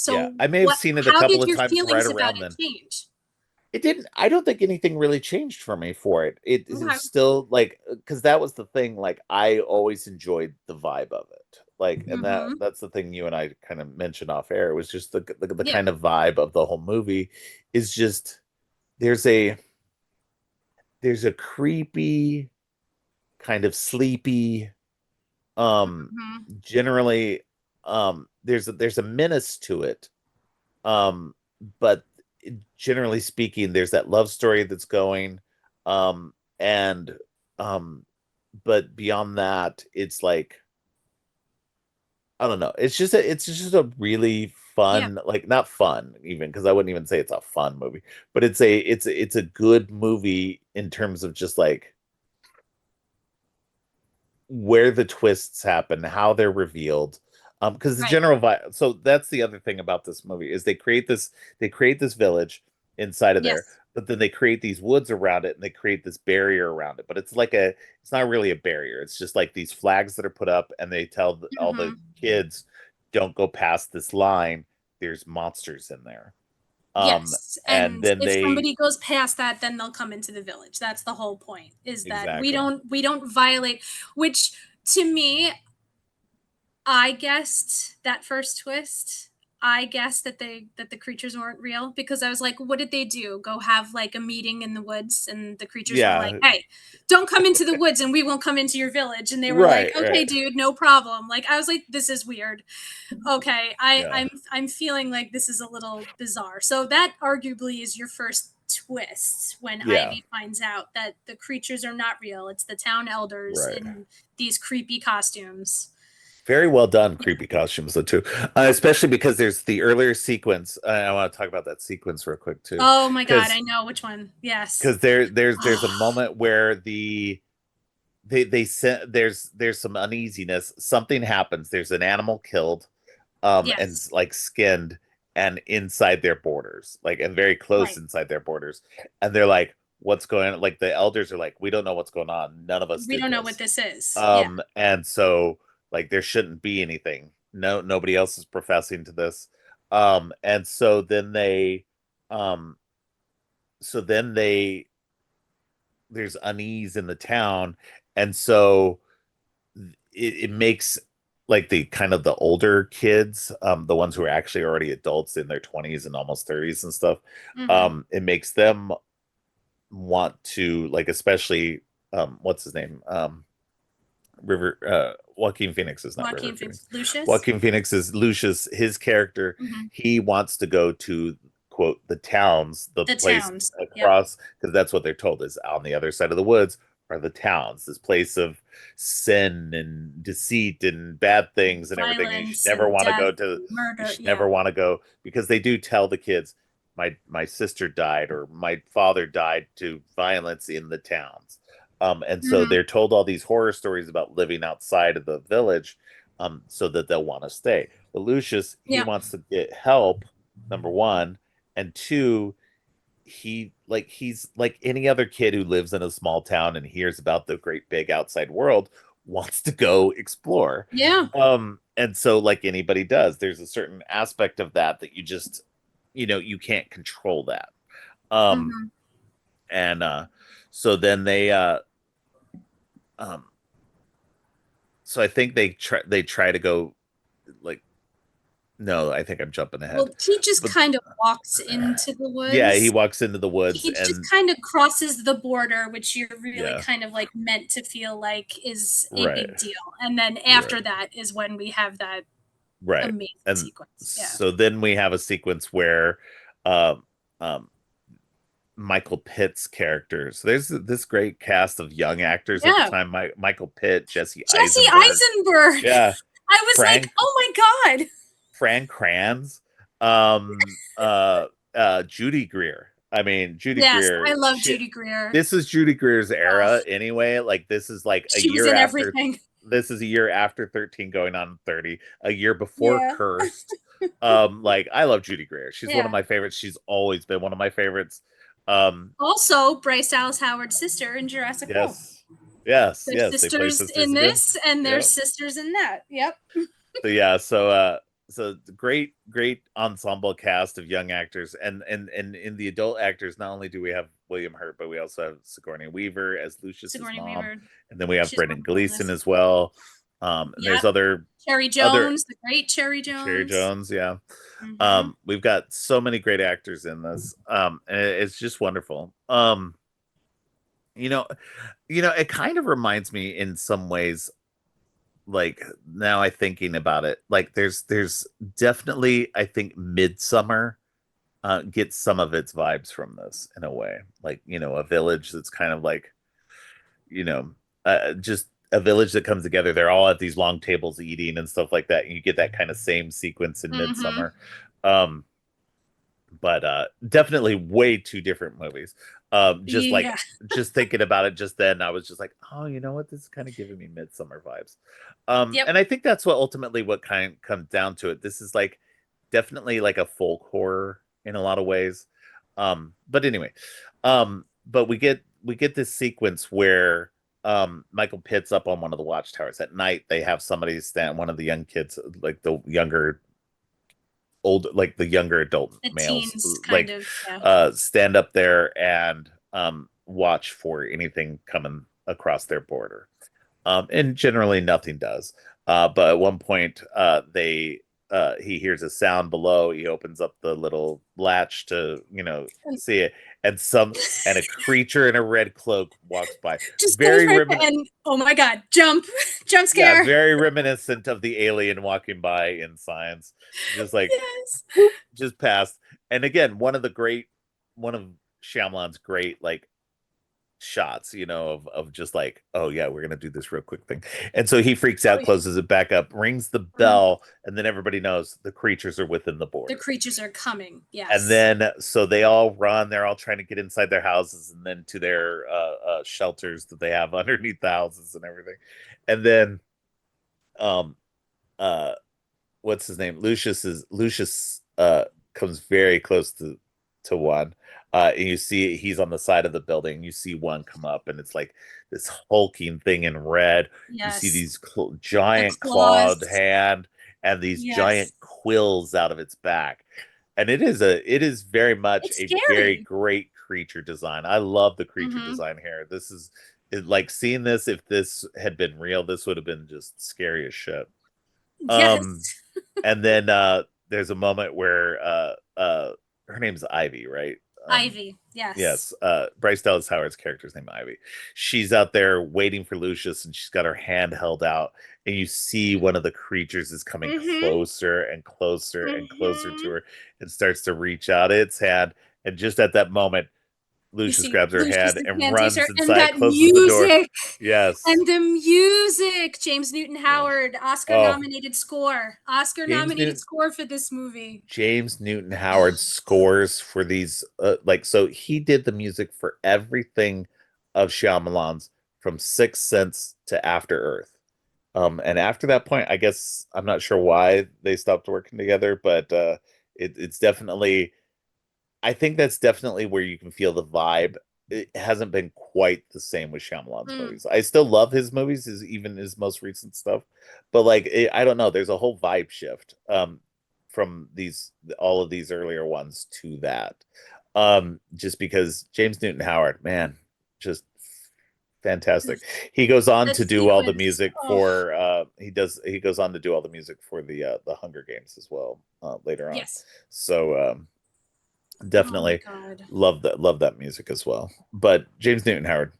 Yeah, So, I may have what? seen it a How couple did of your times right feelings about around it then. change? It didn't, I don't think anything really changed for me for it. It is Okay. still like, because that was the thing, like I always enjoyed the vibe of it. Like, and Hmm. that's the thing you and I kind of mentioned off air. It was just the Yeah. kind of vibe of the whole movie is just there's a there's a creepy, kind of sleepy, um Hmm. generally, there's a menace to it, um but generally speaking, there's that love story that's going, and but beyond that, it's like I don't know. It's just a really Yeah. fun, like not fun even because I wouldn't even say it's a fun movie, but it's a good movie in terms of just like where the twists happen, how they're revealed. Because the Right. so that's the other thing about this movie is they create this village inside of there, Yes. but then they create these woods around it and they create this barrier around it. But it's not really a barrier. It's just like these flags that are put up and they tell all the Hmm. kids don't go past this line. There's monsters in there. Yes. And And then if they somebody goes past that, then they'll come into the village. That's the whole point, is that we exactly. don't violate, which to me, I guessed that first twist. I guessed that the creatures weren't real because I was like, what did they do? Go have like a meeting in the woods, and the creatures were like, Yeah, "Hey, don't come into the woods and we won't come into your village." And they were like, right, "Okay, right. dude, no problem." Like I was like, this is weird. Okay, Yeah, I'm feeling like this is a little bizarre. So that arguably is your first twist when yeah, Ivy finds out that the creatures are not real. It's the town elders right. in these creepy costumes. Very well done, creepy costumes though too, especially because there's the earlier sequence. I want to talk about that sequence real quick too, Oh my god, I because know which one. Yes. because there's a moment where they sent there's some uneasiness. Something happens. There's an animal killed, and Yes. like skinned and inside their borders, like and very close Right. inside their borders, and they're like, "What's going on?" Like the elders are like, "We don't know what's going on. None of us We did don't know what this." this is. Yeah. And so like there shouldn't be anything. No, nobody else is professing to this. And um, so then there's unease in the town, and so it makes like the kind of the older kids, the ones who are actually already adults in their 20s and almost 30s and stuff, Hmm. it makes them want to like, especially what's his name? River Joaquin Phoenix is not River Joaquin Phoenix. Phoenix. Lucius. Joaquin Phoenix is Lucius. His character, Hmm. he wants to go to quote the towns, the The place towns. Yep. across, because that's what they're told is on the other side of the woods are the towns, this place of sin and deceit and bad things and everything. And you should Violence never and want to death go to and you murder. should Yeah. never want to go because they do tell the kids my sister died or my father died to violence in the towns. And so Hmm. they're told all these horror stories about living outside of the village, so that they'll want to stay. But Lucius, he Yep. wants to get help, number one, and two, he's like any other kid who lives in a small town and hears about the great big outside world, wants to go explore. Yeah. And so like anybody does, there's a certain aspect of that that you just, you can't control that. Um, Hmm. and so then um, so I think they try to go like no, I think I'm jumping Well, ahead. he just But kind of walks into the yeah, he woods. walks into the woods He just and kind of crosses the border, which you're really yeah, kind of like meant to feel like is a right, big deal. And then right, after that is when we have that right. amazing And sequence. Yeah. so then we have a sequence where um um Michael Pitt's characters. There's this great cast of young actors at the Yeah. time. Michael Pitt, Jesse Jesse Eisenberg, Eisenberg. yeah, I was like, Frank oh my God. Fran Kranz, Judy Greer. I mean, Judy Yes, I Greer. love Judy Greer. This is Judy Greer's Oh, era anyway. Like this is like a she was year in after. everything. This is a year after 13 going on 30, a year before Yeah. Cursed. Like I love Judy Greer. She's one of Yeah. my favorites. She's always been one of my favorites. Um, Also, Bryce Dallas Howard's sister in Jurassic World. yes, yes, They're yes. They play sisters sisters in again. this, and they're Yeah. sisters in that. Yep. So yeah, so great ensemble cast of young actors, and in the adult actors, not only do we have William Hurt, but we also have Sigourney Weaver as Lucius's Sigourney mom, Weaver. and then we have She's Brendan wonderful in Gleeson this. as well. And there's Yep. Cherry other Jones, the great Cherry Cherry Jones. Jones, yeah. Hmm. We've got so many great actors in this. And it's just wonderful. You know, it kind of reminds me in some ways, like now I thinking about it, like there's definitely I think Midsummer gets some of its vibes from this in a way. Like, a village that's kind of like, you know, just a village that comes together. They're all at these long tables eating and stuff like that. And you get that kind of same sequence in Mm-hmm. Midsummer. Um, but definitely way two different movies. Just like Yeah. just thinking about it just then, I was just like, oh, you know what? This is kind of giving me Midsummer vibes. Yep. And I think that's what ultimately what kind comes down to it. This is like definitely like a folk horror in a lot of ways. But anyway, but we get this sequence where Michael Pitt's up on one of the watchtowers at night. They have somebody stand, one of the young kids, like the younger like the younger adult The males, teens kind like of, yeah. stand up there and watch for anything coming across their border. And generally nothing does. But at one point, he hears a sound below. He opens up the little latch to see it, and a creature in a red cloak walks by. Just goes Very right there and oh my god, jump yeah, scare. very reminiscent of the alien walking by in Science. Just like Yes. whoop, just passed. And again, one of Shyamalan's great like shots, of just like, oh yeah, we're gonna do this real quick thing. And so he freaks Oh out, yeah. closes it back up, rings the Mhm. bell, and then everybody knows the creatures are within the The border. creatures are coming. And Yes. then so they all run, they're all trying to get inside their houses and then to their shelters that they have underneath the houses and everything. And then um uh what's his name? Lucius comes very close to one. And you see he's on the side of the building. You see one come up, and it's like this hulking thing in red. You see Yes. these The giant clawed claws. hand and these giant Yes. quills out of its back. And it is very much It's a very scary. great creature design. I love the creature Mm-hmm. design here. Like seeing this, if this had been real, this would have been just scary as shit. Um, Yes. and then there's a moment where her name's Ivy, right? Ivy. Yes. Yes, Bryce Dallas Howard's character's name Ivy. She's out there waiting for Lucius, and she's got her hand held out, and you see one of the creatures is coming Mm-hmm. closer and closer and closer to Mm-hmm. her, and starts to reach out its hand. And just at that moment, You Lucius see grabs her hand Lucius's and hand takes her, runs and inside, that closes the door. music, Yes. and the music. James Newton Yeah. Howard, Oscar Oh, nominated score. Oscar James nominated Newton score for this movie. James Newton Howard scores for these like so he did the music for everything of Shyamalan's from Sixth Sense to After Earth. And after that point, I guess I'm not sure why they stopped working together, but it's definitely I think that's definitely where you can feel the vibe. It hasn't been quite the same with Shyamalan's Mm, movies. I still love his movies, even his most recent stuff, but like I don't know, there's a whole vibe shift from these all of these earlier ones to that. Just because James Newton Howard, man, just fantastic. He goes on that to do all the sequence. music Oh, for he goes on to do all the music for the Hunger Games as well later on. yes. So Oh my definitely god. love that music as well. But James Newton Howard,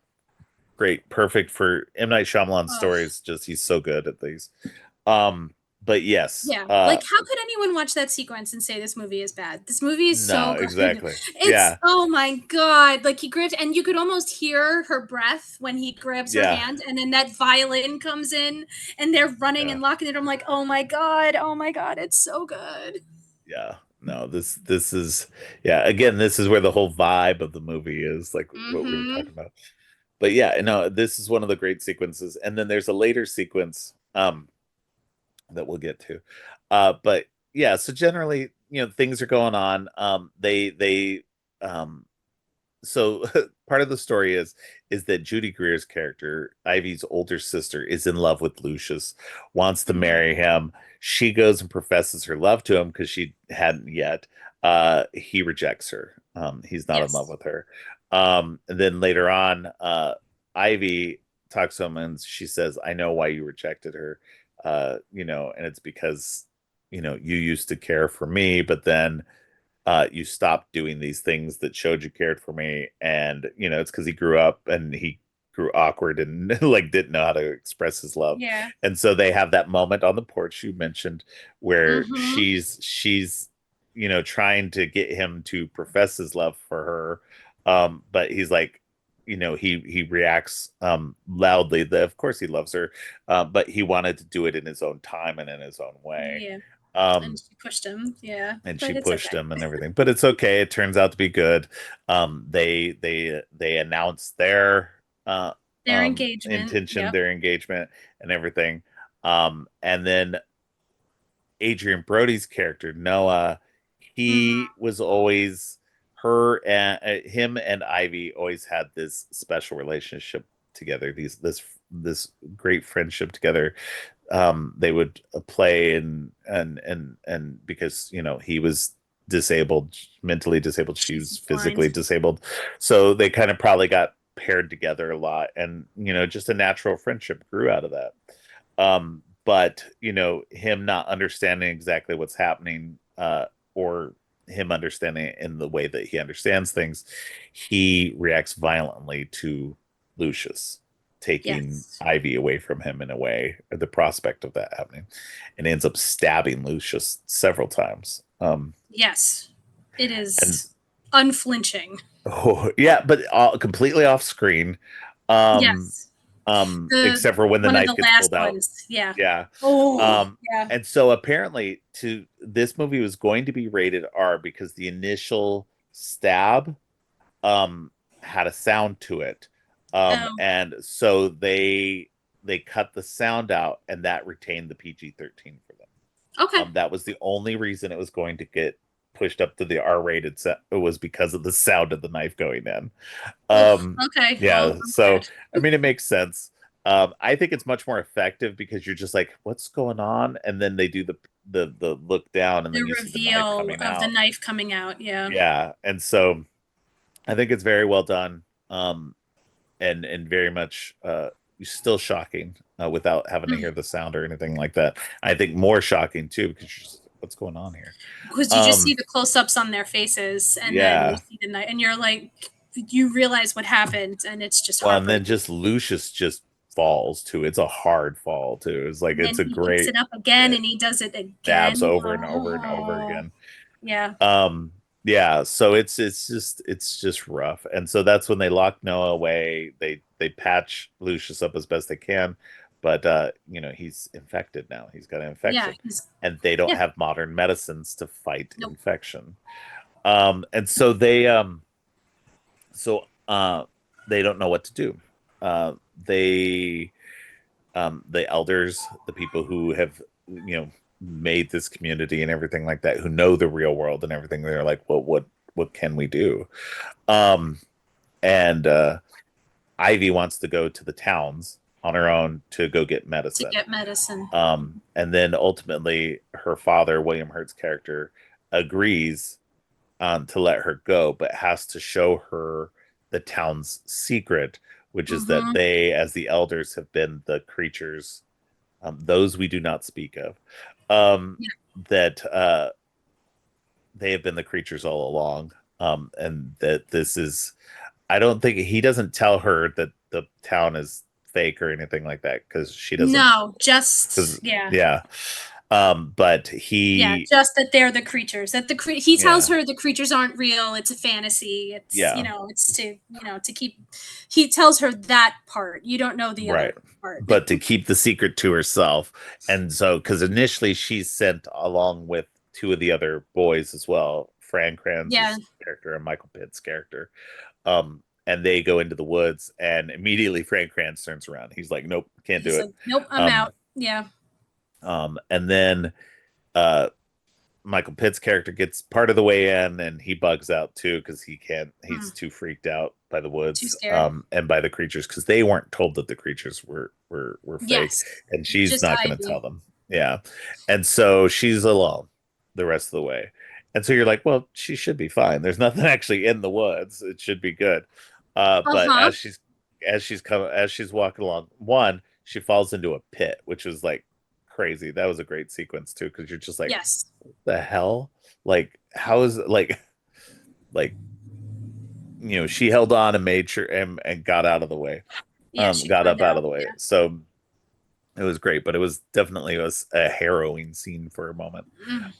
great, perfect for M. Night Shyamalan Oh, stories. Just he's so good at these. Um, but yes, yeah. Like, how could anyone watch that sequence and say this movie is bad? This movie is no, so good. exactly. It's Yeah, oh my god. Like he grabs, and you could almost hear her breath when he grabs her yeah, hand, and then that violin comes in, and they're running yeah, and locking it. I'm like, oh my god, oh my god, it's so good. yeah. No, this is yeah. Again, this is where the whole vibe of the movie is, like what we were Mm-hmm. talking about. But yeah, no, this is one of the great sequences. And then there's a later sequence. That we'll get to. But yeah, so generally, things are going on. Um, so part of the story is that Judy Greer's character, Ivy's older sister, is in love with Lucius, wants to Mm-hmm. marry him. She goes and professes her love to him because she hadn't yet. He rejects her. He's not in love Yes. with her. And then later on, Ivy talks to him and she says, I know why you rejected her. And it's because, you used to care for me, but then you stopped doing these things that showed you cared for me. And, it's because he grew up and he grew awkward and like didn't know how to express his love. Yeah. And so they have that moment on the porch you mentioned where Mm-hmm. she's trying to get him to profess his love for her. But he's like, he reacts loudly that of course he loves her, but he wanted to do it in his own time and in his own way. Yeah. And Um, she pushed him. Yeah. and she But it's pushed okay. him and everything, but it's okay. It turns out to be good. They announced their uh Their engagement. intention, Yep. their engagement and everything. And then Adrian Brody's character Noah, Mhm. he was always her and him and Ivy always had this special relationship together, this great friendship together. They would play and because he was disabled, mentally disabled, she She's was blind. physically disabled, so they kind of probably got paired together a lot, and just a natural friendship grew out of that. But him not understanding exactly what's happening, or him understanding it in the way that he understands things, he reacts violently to Lucius taking Yes. Ivy away from him in a way, or the prospect of that happening, and ends up stabbing Lucius several times. Yes. It And is unflinching. oh yeah, but completely off screen. Um, Yes. The except for when the one of knife the gets last pulled out. ones. Yeah. Yeah. Oh, Um, yeah. and so apparently to this movie was going to be rated R because the initial stab um had a sound to it. Oh, And so they cut the sound out, and that retained the PG-13 for them. okay. That was the only reason it was going to get pushed up to the R-rated set. It was because of the sound of the knife going in. Ugh, Um, okay. Well, yeah, I'm so glad. I mean, it makes sense. I think it's much more effective because you're just like, what's going on? And then they do the look down, and The then you see the knife reveal coming of the out. knife coming out. Yeah. Yeah, and so I think it's very well done, and very much still shocking, without having to Mm. hear the sound or anything like that. I think more shocking too because you're just, what's going on here? Because you just see Um, the close-ups on their faces, and then you yeah. see the knife, and you're like, you realize what happened, and it's just Well, and then heartbreaking. just Lucius just falls too. It's a hard fall too. It's like And it's then a he picks great it up again, and he does it again. stabs over and over and over Oh, again. yeah. Yeah, so it's just rough. And so that's when they lock Noah away. They patch Lucius up as best they can, but he's infected now. He's got an Yeah. infection, and they don't Yeah. have modern medicines to fight Nope. infection. And so so they don't know what to do. They the elders, the people who have made this community and everything like that, who know the real world and everything, they're like, well, what can we do? Um, and Ivy wants to go to the towns on her own to go get To medicine. get medicine. And then ultimately, her father, William Hurt's character, agrees to let her go, but has to show her the town's secret, which is that Mm-hmm. they, as the elders, have been the creatures, those we do not speak of, Yeah. that they have been the creatures all along, and that this is. I don't think he doesn't tell her that the town is fake or anything like that because she doesn't. No, Because just yeah. yeah, but Yeah, he, just that they're the creatures. He tells yeah, her the creatures aren't real. It's a fantasy. It's yeah, it's to keep. He tells her that part. You don't know the right. other part. But to keep the secret to herself. And so, because initially she's sent along with two of the other boys as well, Fran Yeah, Kranz's character and Michael Pitt's character. And they go into the woods, and immediately Fran Kranz turns around. He's like, nope, can't do he's it. like, nope, I'm Um, out. Yeah, and then uh, Michael Pitt's character gets part of the way in, and he bugs out too because he can't. He's mm, too freaked out by the too woods, scared. and by the creatures because they weren't told that the creatures were fake, Yes, and she's just not going to tell Ivy. them. Yeah, and so she's alone the rest of the way, and so you're like, well, she should be fine. There's nothing actually in the woods. It should be good. Uh But huh. as she's walking along, one, she falls into a pit, which was like crazy. That was a great sequence too because you're just like, Yes. the hell? Like, how is it like she held on and made sure and got out of the way. Yeah, she Got climbed up out of out. the way. Yeah. So It was great, but it was definitely was a harrowing scene for a moment. Mm,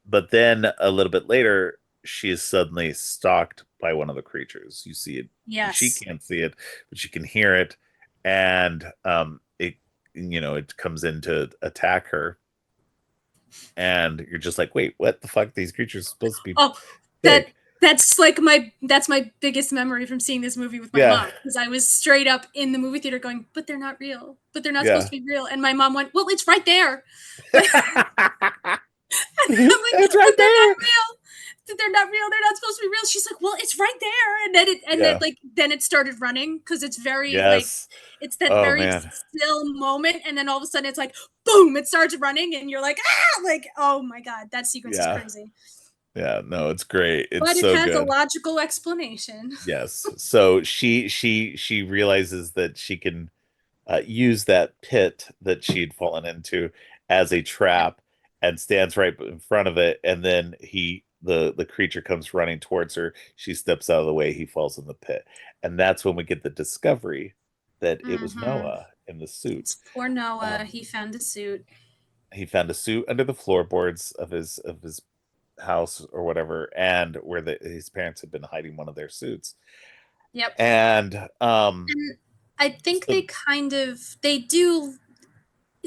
But then a little bit later, she is suddenly stalked by one of the creatures. You see it, she yes. can't see it, but she can hear it, and it, it comes in to attack her, and you're just like, wait, what the fuck? These creatures are supposed to be Oh, that big. that's my biggest memory from seeing this movie with my Yeah, mom, because I was straight up in the movie theater going, but they're not real. But they're not supposed yeah. to be real. And my mom went, well, it's right there. Like, I'm like, It's right but they're not there. real. They're not real. They're not supposed to be real. She's like, well, it's right there. And then Yeah. like then it started running, because it's very like Yes. it's that Oh very man. still moment, and then all of a sudden it's like boom, it starts running, and you're like, ah, like, oh my god, that sequence is Yeah. crazy. Yeah. No, it's great. It's But it so has a good. logical explanation. Yes. So she realizes that she can use that pit that she'd fallen into as a Yep. trap and stands right in front of it. And then the creature comes running towards her. She steps out of the way. He falls in the pit, and that's when we get the discovery that it was Mm-hmm. Noah in the suit. It's poor Noah. Um, He found a suit. he found a suit under the floorboards of his house or whatever, and where his parents had been hiding one of their suits. Yep. And And I think so they do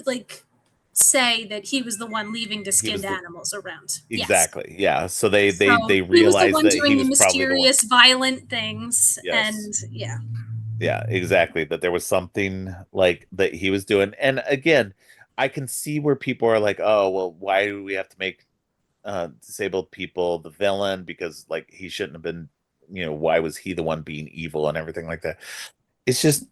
like say that he was the one leaving the he skinned was the animals around. Yes. exactly, yeah. So they So they they he was the realized one that he doing the was probably the one. mysterious, violent things, Yes. and yeah, Yeah, exactly. That there was something like that he was doing. And again, I can see where people are like, "Oh, well, why do we have to make disabled people the villain? Because like he shouldn't have been, why was he the one being evil and everything like that?" It's just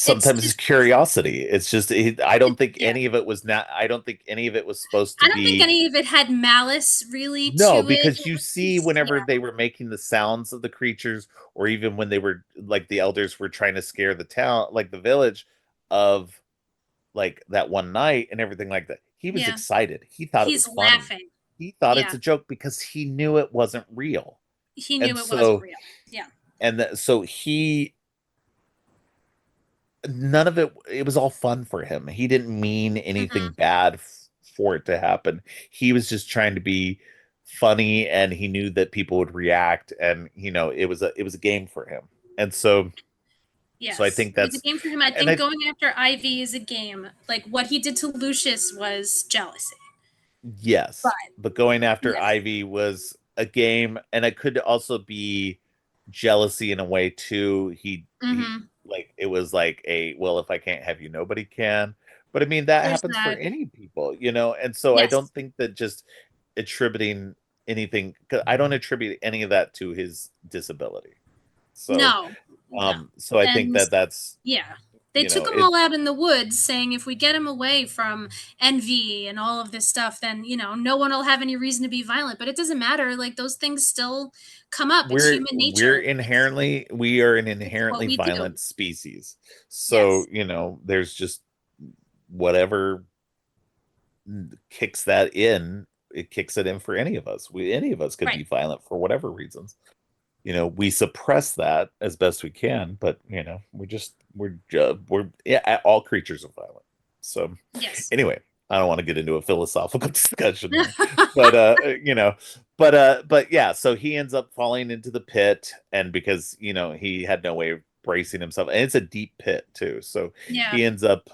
it's sometimes it's just curiosity. It's just I don't think yeah. any of it was not. I don't think any of it was supposed to I don't think be. any of it had malice really No, to it. because you see Yeah, whenever they were making the sounds of the creatures, or even when they were like the elders were trying to scare the town, like the village of like that one night and everything like that, he was yeah. excited. He thought it was He's funny. laughing. He thought it's Yeah, a joke because he knew it wasn't real. he And knew it wasn't so real. Yeah, so he none of it was all fun for him. He didn't mean anything hmm, bad for it to happen. He was just trying to be funny, and he knew that people would react, and it was a game for him. And so I yes, think it was a that's game for him. I and think I going after Ivy is a game. Like what he did to Lucius was jealousy. But yes, but going after yeah, Ivy was a game, and it could also be jealousy in a way too. He hmm, like it was like a, well, if I can't have you, nobody can. But I mean that there's happens for that. any people. And so I don't Yes, think that just attributing anything, 'cause I don't attribute any of that to his disability. So no, no, so I think and that that's yeah. They took him it all out in the woods, saying if we get him away from envy and all of this stuff, then no one will have any reason to be violent. But it doesn't matter. Like those things still come up. It's we're human we're nature. inherently we are an It's what inherently we do. violent species. So Yes. there's just whatever kicks that in, it kicks it in for any of us. Any of us could Right. be violent for whatever reasons. We suppress that as best we can, but we're yeah, all creatures are violent. So Yes. anyway, I don't want to get into a philosophical discussion here, but but yeah, so he ends up falling into the pit, and because he had no way of bracing himself, and it's a deep pit too, so Yeah. he ends up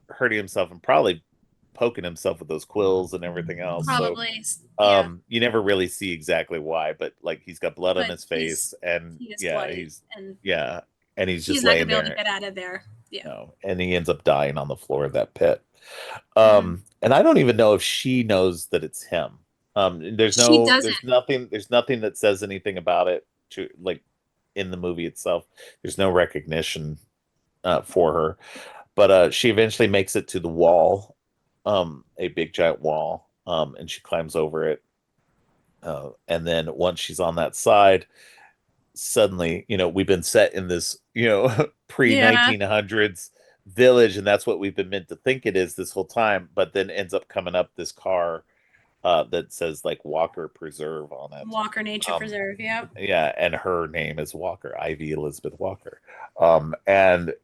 hurting himself and probably poking himself with those quills and everything else. So Probably. Yeah. you never really see exactly why, but like he's got blood on But his face, and he is yeah, bloody, and yeah, and he's he's just not gonna laying be able to there. get out of there. Yeah. No, and he ends up dying on the floor of that pit. Hmm. And I don't even know if she knows that it's him. There's She no, doesn't. there's nothing that says anything about it to like in the movie itself. There's no recognition for her, but she eventually makes it to the wall, a big giant wall, and she climbs over it. And then once she's on that side, suddenly, we've been set in this, pre Yeah. 1900s village, and that's what we've been meant to think it is this whole time. But then ends up coming up this car that says like Walker Preserve on it. Walker Nature Um, Preserve. Yep. yeah, and her name is Walker, Ivy Elizabeth Walker. And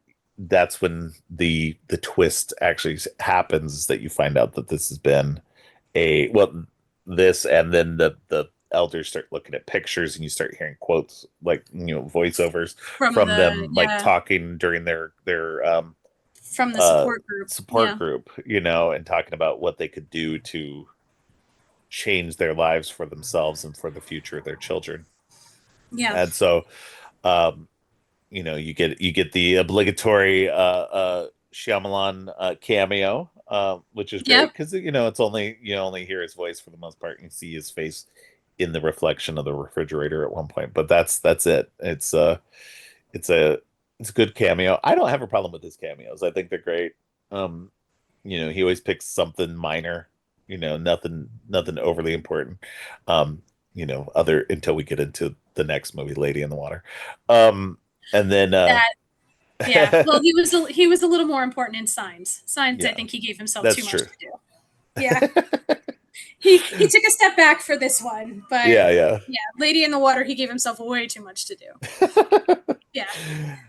that's when the twist actually happens, that you find out that this has been a well this, and then the elders start looking at pictures, and you start hearing quotes, like, voiceovers from from the them, like yeah talking during their from the uh support group. support Yeah, group, and talking about what they could do to change their lives for themselves and for the future of their children. yeah, And so, um you get the obligatory Shyamalan cameo, which is yep. great because it's only you only hear his voice for the most part, and you see his face in the reflection of the refrigerator at one point. But that's it. It's a it's a good cameo. I don't have a problem with his cameos. I think they're great. Um, he always picks something minor, nothing overly important. Um, other until we get into the next movie, Lady in the Water. And then That yeah. Well, he was a little more important in Signs. Signs, I yeah, think he gave himself that's too much true. to do. Yeah, he took a step back for this one, but Yeah, yeah. yeah, Lady in the Water, he gave himself way too much to do. Yeah,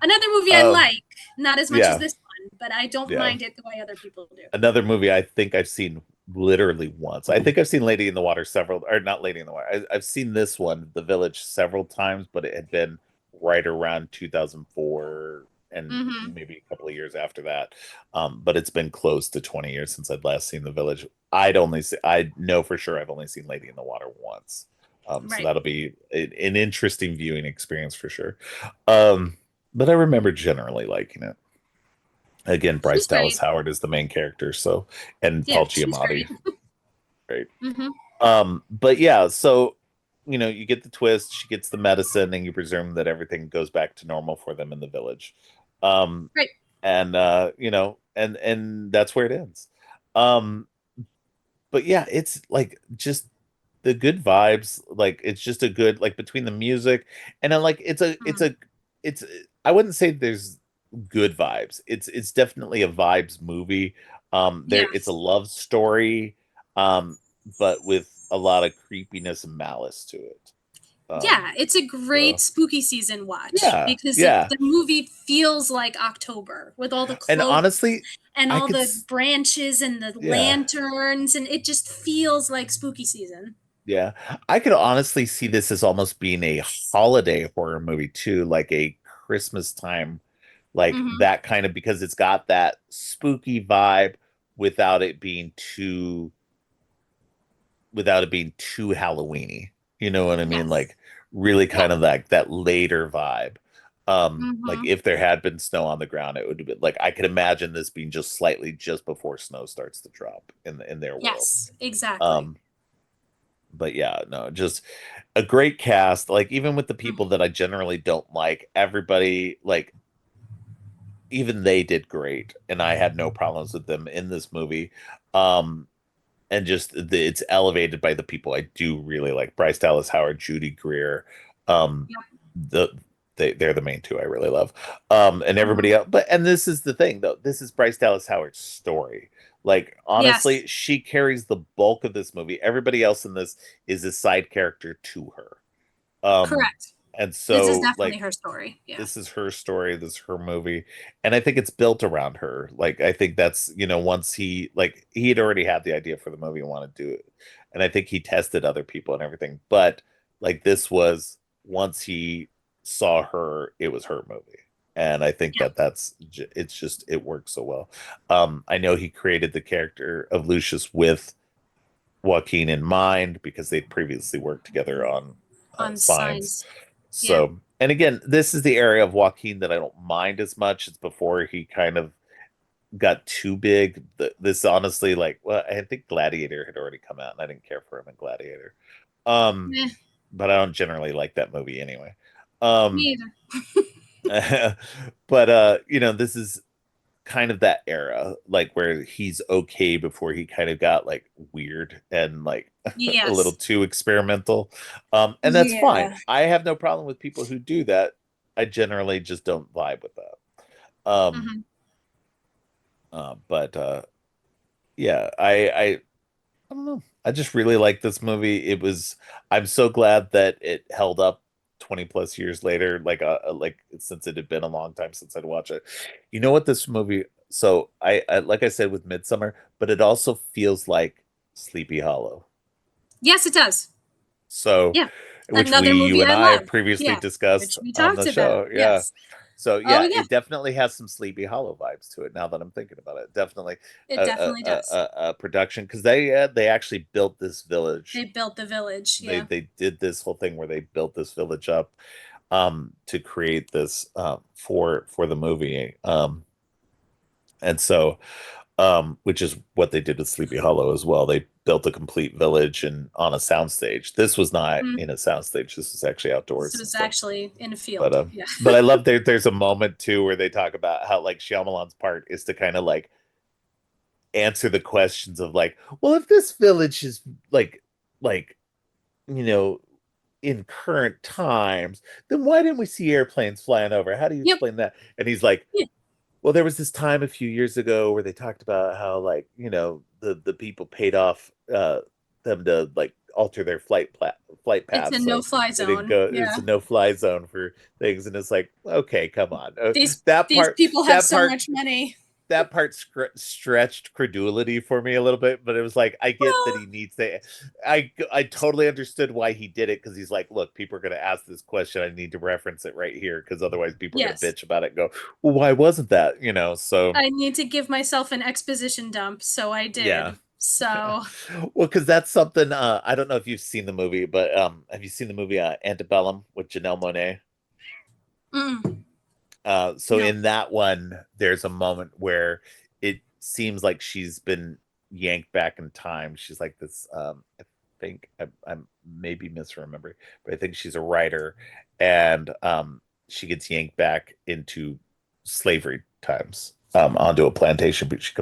another movie I um, like, not as much as yeah, this one, but I don't yeah. mind it the way other people do. Another movie I think I've seen literally once. I think I've seen Lady in the Water several, or not Lady in the Water. I've seen this one, The Village, several times, but it had been right around 2004 and Mm-hmm. maybe a couple of years after that. But it's been close to 20 years since I'd last seen The Village. I know for sure I've only seen Lady in the Water once. So Right. that'll be an interesting viewing experience for sure. Um, but I remember generally liking it. Again, Bryce She's Dallas great. Howard is the main character, so, and Yeah, Paul she's Giamatti, great. right? Mm-hmm. But yeah, so you get the twist, she gets the medicine, and you presume that everything goes back to normal for them in the village. Um, Right. and and that's where it ends. Um, but yeah, it's like just the good vibes. Like it's just a good, like, between the music and then, like, Mm. it's I wouldn't say there's good vibes. It's definitely a vibes movie. It's a Yes. love story, um, but with a lot of creepiness and malice to it. Um, Yeah, it's a great so spooky season watch yeah, because yeah. the movie feels like October with all the And cloaks honestly, and I all could the branches and the yeah. lanterns, and it just feels like spooky season. Yeah, I could honestly see this as almost being a holiday horror movie too, like a Christmas time, like Hmm. that kind of, because it's got that spooky vibe without it being too Halloweeny. You know what I mean? Yes. Like really Yeah. kind of like that later vibe. Like Hmm. if there had been snow on the ground, it would have been like, I could imagine this being just slightly just before snow starts to drop in their world. Yes, exactly. Um, but yeah, no, just a great cast. Like even with the people Mhm. that I generally don't like, everybody, like, even they did great, and I had no problems with them in this movie. Um, and just it's elevated by the people I do really like: Bryce Dallas Howard, Judy Greer. Um, Yep. the they're the main two I really love. And everybody Mhm. else. But and this is the thing though. This is Bryce Dallas Howard's story. Like Yes, honestly, she carries the bulk of this movie. Everybody else in this is a side character to her. Um, correct. and This is so definitely like her story. Yeah. this is her story, this is her movie, and I think it's built around her. Like I think that's, once he had already had the idea for the movie and wanted to do it, and I think he tested other people and everything, but like this was, once he saw her, it was her movie. And I think Yeah. that it's just, it works so well. I know he created the character of Lucius with Joaquin in mind because they'd previously worked together on On Signs. Signs. Yeah. So, and again, this is the area of Joaquin that I don't mind as much. It's before he kind of got too big. This honestly, like, well, I think Gladiator had already come out, and I didn't care for him in Gladiator. Um, Meh, but I don't generally like that movie anyway. me Um, either. but this is kind of that era, like where he's okay before he kind of got like weird and like a little Yes. too experimental. And that's fine. Yeah. I have no problem with people who do that. I generally just don't vibe with that. Hmm. But yeah, I don't know. I just really like this movie. I'm so glad that it held up 20 plus years later, like since it had been a long time since I'd watched it. You know what this movie, so I like I said with Midsummer, but it also feels like Sleepy Hollow. Yes, it does. So, Yeah. which Another you movie and I I have love. previously Yeah. discussed Which we on talked the about. show. Yeah. Yes. So Oh yeah, yeah. it definitely has some Sleepy Hollow vibes to it. Now that I'm thinking about it, definitely It definitely does. a production, because they actually built this village. They built the village. They Yeah. they did this whole thing where they built this village up to create this for the movie. And so which is what they did with Sleepy Hollow as well. They built a complete village and on a soundstage. This was not Mhm. in a soundstage. This was actually This outdoors and was stuff. actually in a But field. Yeah. but I love there's a moment too where they talk about how like Shyamalan's part is to kind of like answer the questions of like, well, if this village is like you know in current times, then why didn't we see airplanes flying over? How do you Yep. explain that? And he's like, Yeah. well, there was this time a few years ago where they talked about how like, the people paid off them to like alter their flight It's a path so no-fly they didn't zone. go, it's Yeah. a no-fly zone for things, and it's like, okay, come on. These That these part people have that so part much money. that part stretched credulity for me a little bit, but it was like, I get that Well, he needs to. I totally understood why he did it, because he's like, look, people are going to ask this question, I need to reference it right here, because otherwise people are going to yes. bitch about it and go, well, why wasn't that, so I need to give myself an exposition dump, so I yeah. did. So, Well, because that's something, I don't know if you've seen the movie, but have you seen the movie Antebellum with Janelle Monáe? mm, So no. in that one, there's a moment where it seems like she's been yanked back in time. She's like this. I think I'm maybe misremembering, but I think she's a writer, and she gets yanked back into slavery times, onto a plantation, but she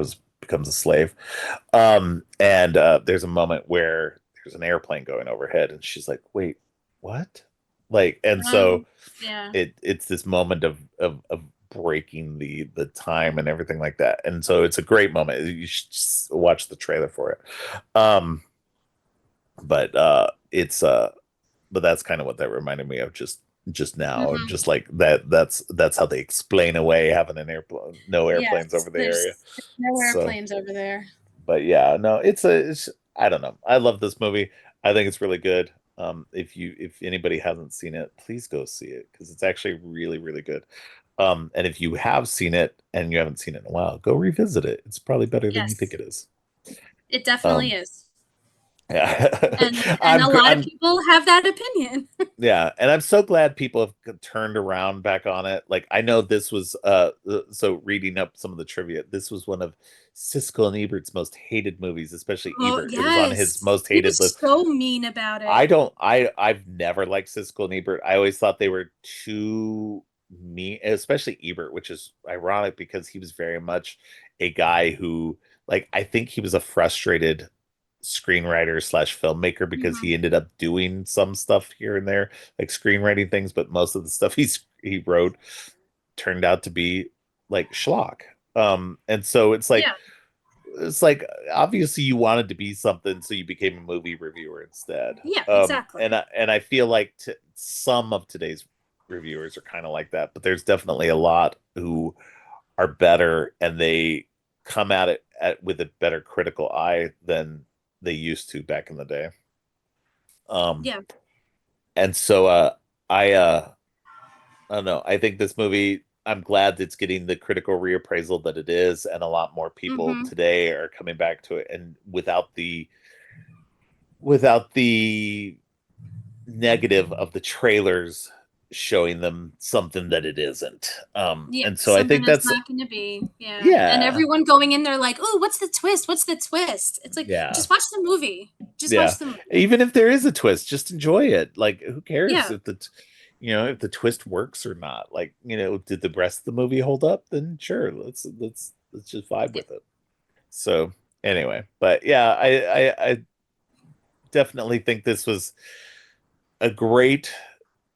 becomes a slave. And there's a moment where there's an airplane going overhead, and she's like, "Wait, what?" Like, and Oh, so yeah. it's this moment of breaking the time and everything like that, and so it's a great moment. You should just watch the trailer for it. But it's but that's kind of what that reminded me of just now, Mhm. just like that's how they explain away having no airplanes Yes, over the area. there's no So, airplanes over there. but yeah, no, it's I don't know, I love this movie. I think it's really good. If anybody hasn't seen it, please go see it, because it's actually really, really good. And if you have seen it and you haven't seen it in a while, go revisit it. It's probably better than you think Yes, it is. it definitely Um, is. yeah. And a lot of people have that opinion. Yeah, and I'm so glad people have turned around back on it. Like, I know this was so reading up some of the trivia, this was one of Siskel and Ebert's most hated movies, especially Oh, Ebert. It was on his yes. most He was hated list. so mean about I it. don't I've never liked Siskel and Ebert. I always thought they were too mean, especially Ebert, which is ironic because he was very much a guy who, like, I think he was a frustrated screenwriter slash filmmaker, because Mhm. he ended up doing some stuff here and there, like screenwriting things, but most of the stuff he wrote turned out to be like schlock. And so Yeah. it's like, obviously you wanted to be something, so you became a movie reviewer instead. Yeah, And exactly. I feel like some of today's reviewers are kind of like that, but there's definitely a lot who are better, and they come at it with a better critical eye than they used to back in the day. Um, Yeah. and so I I don't know. I think this movie, I'm glad it's getting the critical reappraisal that it is, and a lot more people Mhm. today are coming back to it, and without the negative of the trailers showing them something that it isn't. Yeah, And so I something think it's that's, not gonna be. Yeah, and yeah, everyone going in there like, "Oh, what's the twist? What's the twist?" It's like, yeah, just watch the movie. Just yeah. watch the movie. Even if there is a twist, just enjoy it. Like, who cares Yeah. if if the twist works or not? Like, did the rest of the movie hold up? Then sure, let's just vibe Yeah. with it. So anyway, but yeah, I definitely think this was a great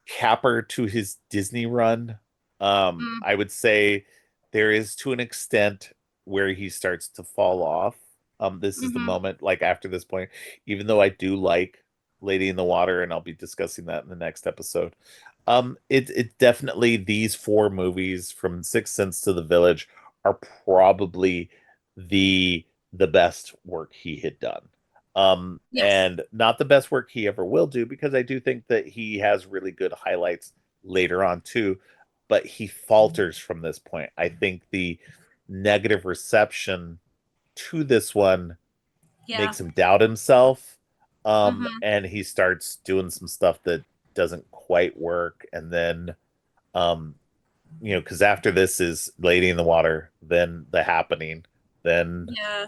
capper to his Disney run. Mm, I would say there is, to an extent, where he starts to fall off. This is the mhm. moment, like after this point, even though I do like Lady in the Water, and I'll be discussing that in the next episode. It definitely, these four movies from Sixth Sense to The Village are probably the the best work he had done. Yes. And not the best work he ever will do, because I do think that he has really good highlights later on too, but he falters from this point. I think the negative reception to this one Yeah. makes him doubt himself. Mm-hmm. And he starts doing some stuff that doesn't quite work. And then, um, because after this is Lady in the Water, then The Happening, then Yeah.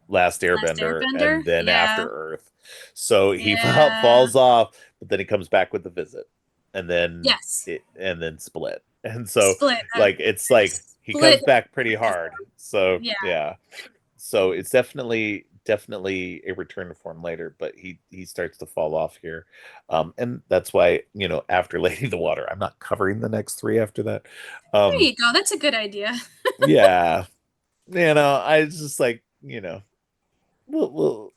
Last Last Airbender, Airbender. and then Yeah. After Earth. So he Yeah. falls off, but then he comes back with The Visit, and then Yes. Split. And so, Split. it's like he Split. comes back pretty hard. So Yeah. yeah, so it's definitely a return to form later, but he starts to fall off here. And that's why, after Lady of the Water, I'm not covering the next three after that. There um you go. That's a good idea. yeah, I just like, well,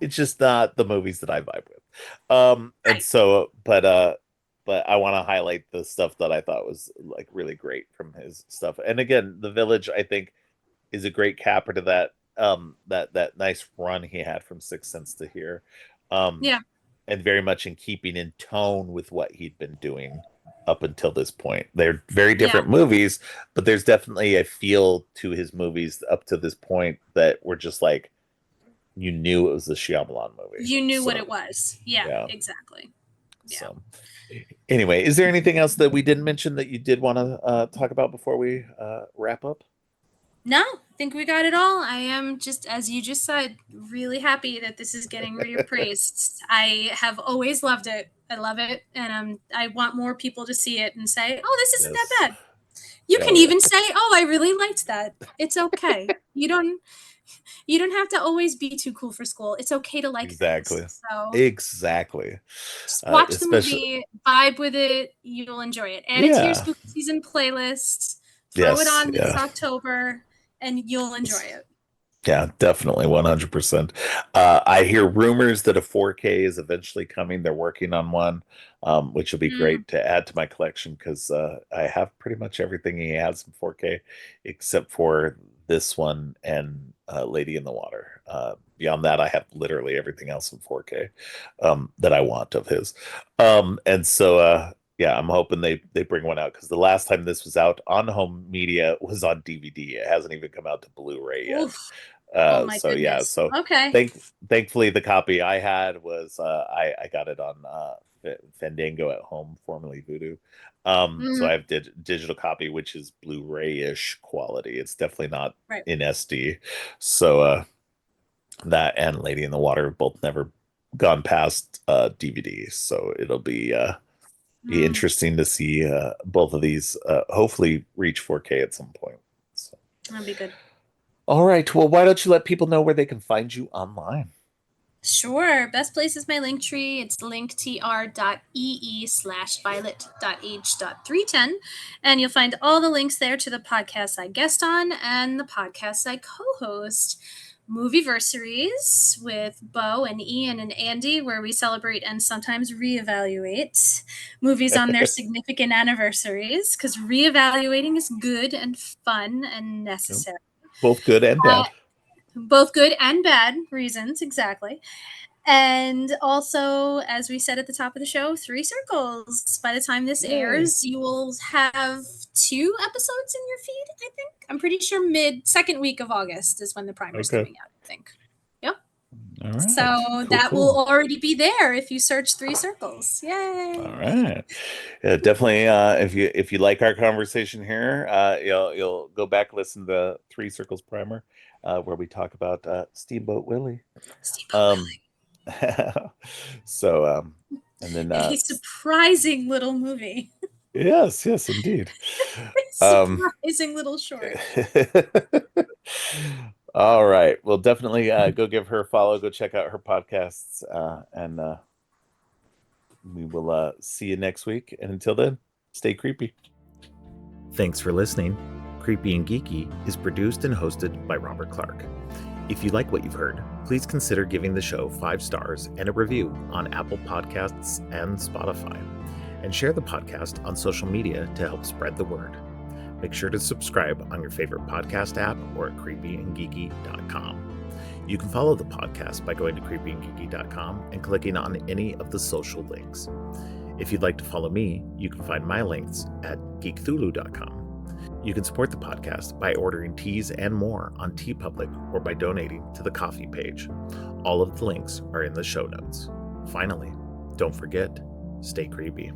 it's just not the movies that I vibe with. And Right. so, but I want to highlight the stuff that I thought was like really great from his stuff. And again, The Village, I think, is a great capper to that nice run he had from Sixth Sense to here. Um, Yeah. and very much in keeping in tone with what he'd been doing up until this point. They're very Yeah. different movies, but there's definitely a feel to his movies up to this point that were just like, you knew it was a Shyamalan movie. You knew what So it was. Yeah, yeah. exactly. Yeah. So anyway, is there anything else that we didn't mention that you did want to talk about before we wrap up? No, I think we got it all. I am just, as you just said, really happy that this is getting reappraised. I have always loved it. I love it, and I want more people to see it and say, "Oh, this isn't that Yes. bad." You Oh can yeah. even say, "Oh, I really liked that." It's okay. You don't have to always be too cool for school. It's okay to like things. Exactly. So Exactly. just watch the Especially, movie, vibe with it. You'll enjoy it. Add it to your yeah. spooky season playlist. Throw it Yes. on this Yeah. October, and you'll enjoy it. Yeah, definitely 100%. I hear rumors that a 4K is eventually coming. They're working on one, which will be Mm, great to add to my collection, because I have pretty much everything he has in 4K except for this one and Lady in the Water. Beyond that, I have literally everything else in 4K that I want of his. And so, yeah, I'm hoping they bring one out, because the last time this was out on home media was on DVD. It hasn't even come out to Blu-ray yet. oof. Oh my So yeah, goodness. so Okay. thank thankfully the copy I had was I got it on Fandango at home, formerly Voodoo. So Mm, I have digital copy, which is Blu-ray-ish quality. It's definitely not right. in SD. So that and Lady in the Water have both never gone past DVD. So it'll be Mm, interesting to see both of these hopefully reach 4K at some point. So. that'd be good. All right. Well, why don't you let people know where they can find you online? Sure. Best place is my Linktree. It's linktr.ee/violet.h.310. And you'll find all the links there to the podcasts I guest on and the podcasts I co-host. Movieversaries with Bo and Ian and Andy, where we celebrate and sometimes reevaluate movies on their significant anniversaries, because reevaluating is good and fun and Yep. necessary. Both good and Uh, bad. both good and bad reasons, exactly. And also, as we said at the top of the show, Three Circles. By the time this Yay. airs, you will have 2 episodes in your feed, I think. I'm pretty sure second week of August is when the primer's Okay. coming out, I think. Yep. All right. So Cool, that will cool. already be there if you search Three Circles. All Yay. right. Yeah, definitely if you like our conversation here, you'll go back and listen to Three Circles Primer, where we talk about Steamboat Willie. Steamboat Um Willie. so and then A surprising little movie. yes, indeed. Um Surprising little short. All right. Well, definitely go give her a follow. Go check out her podcasts, and we will see you next week. And until then, stay creepy. Thanks for listening. Creepy and Geeky is produced and hosted by Robert Clark. If you like what you've heard, please consider giving the show 5 stars and a review on Apple Podcasts and Spotify. and share the podcast on social media to help spread the word. Make sure to subscribe on your favorite podcast app or at creepyandgeeky.com. You can follow the podcast by going to creepyandgeeky.com and clicking on any of the social links. If you'd like to follow me, you can find my links at geekthulu.com. You can support the podcast by ordering teas and more on TeePublic or by donating to the coffee page. All of the links are in the show notes. Finally, don't forget, stay creepy.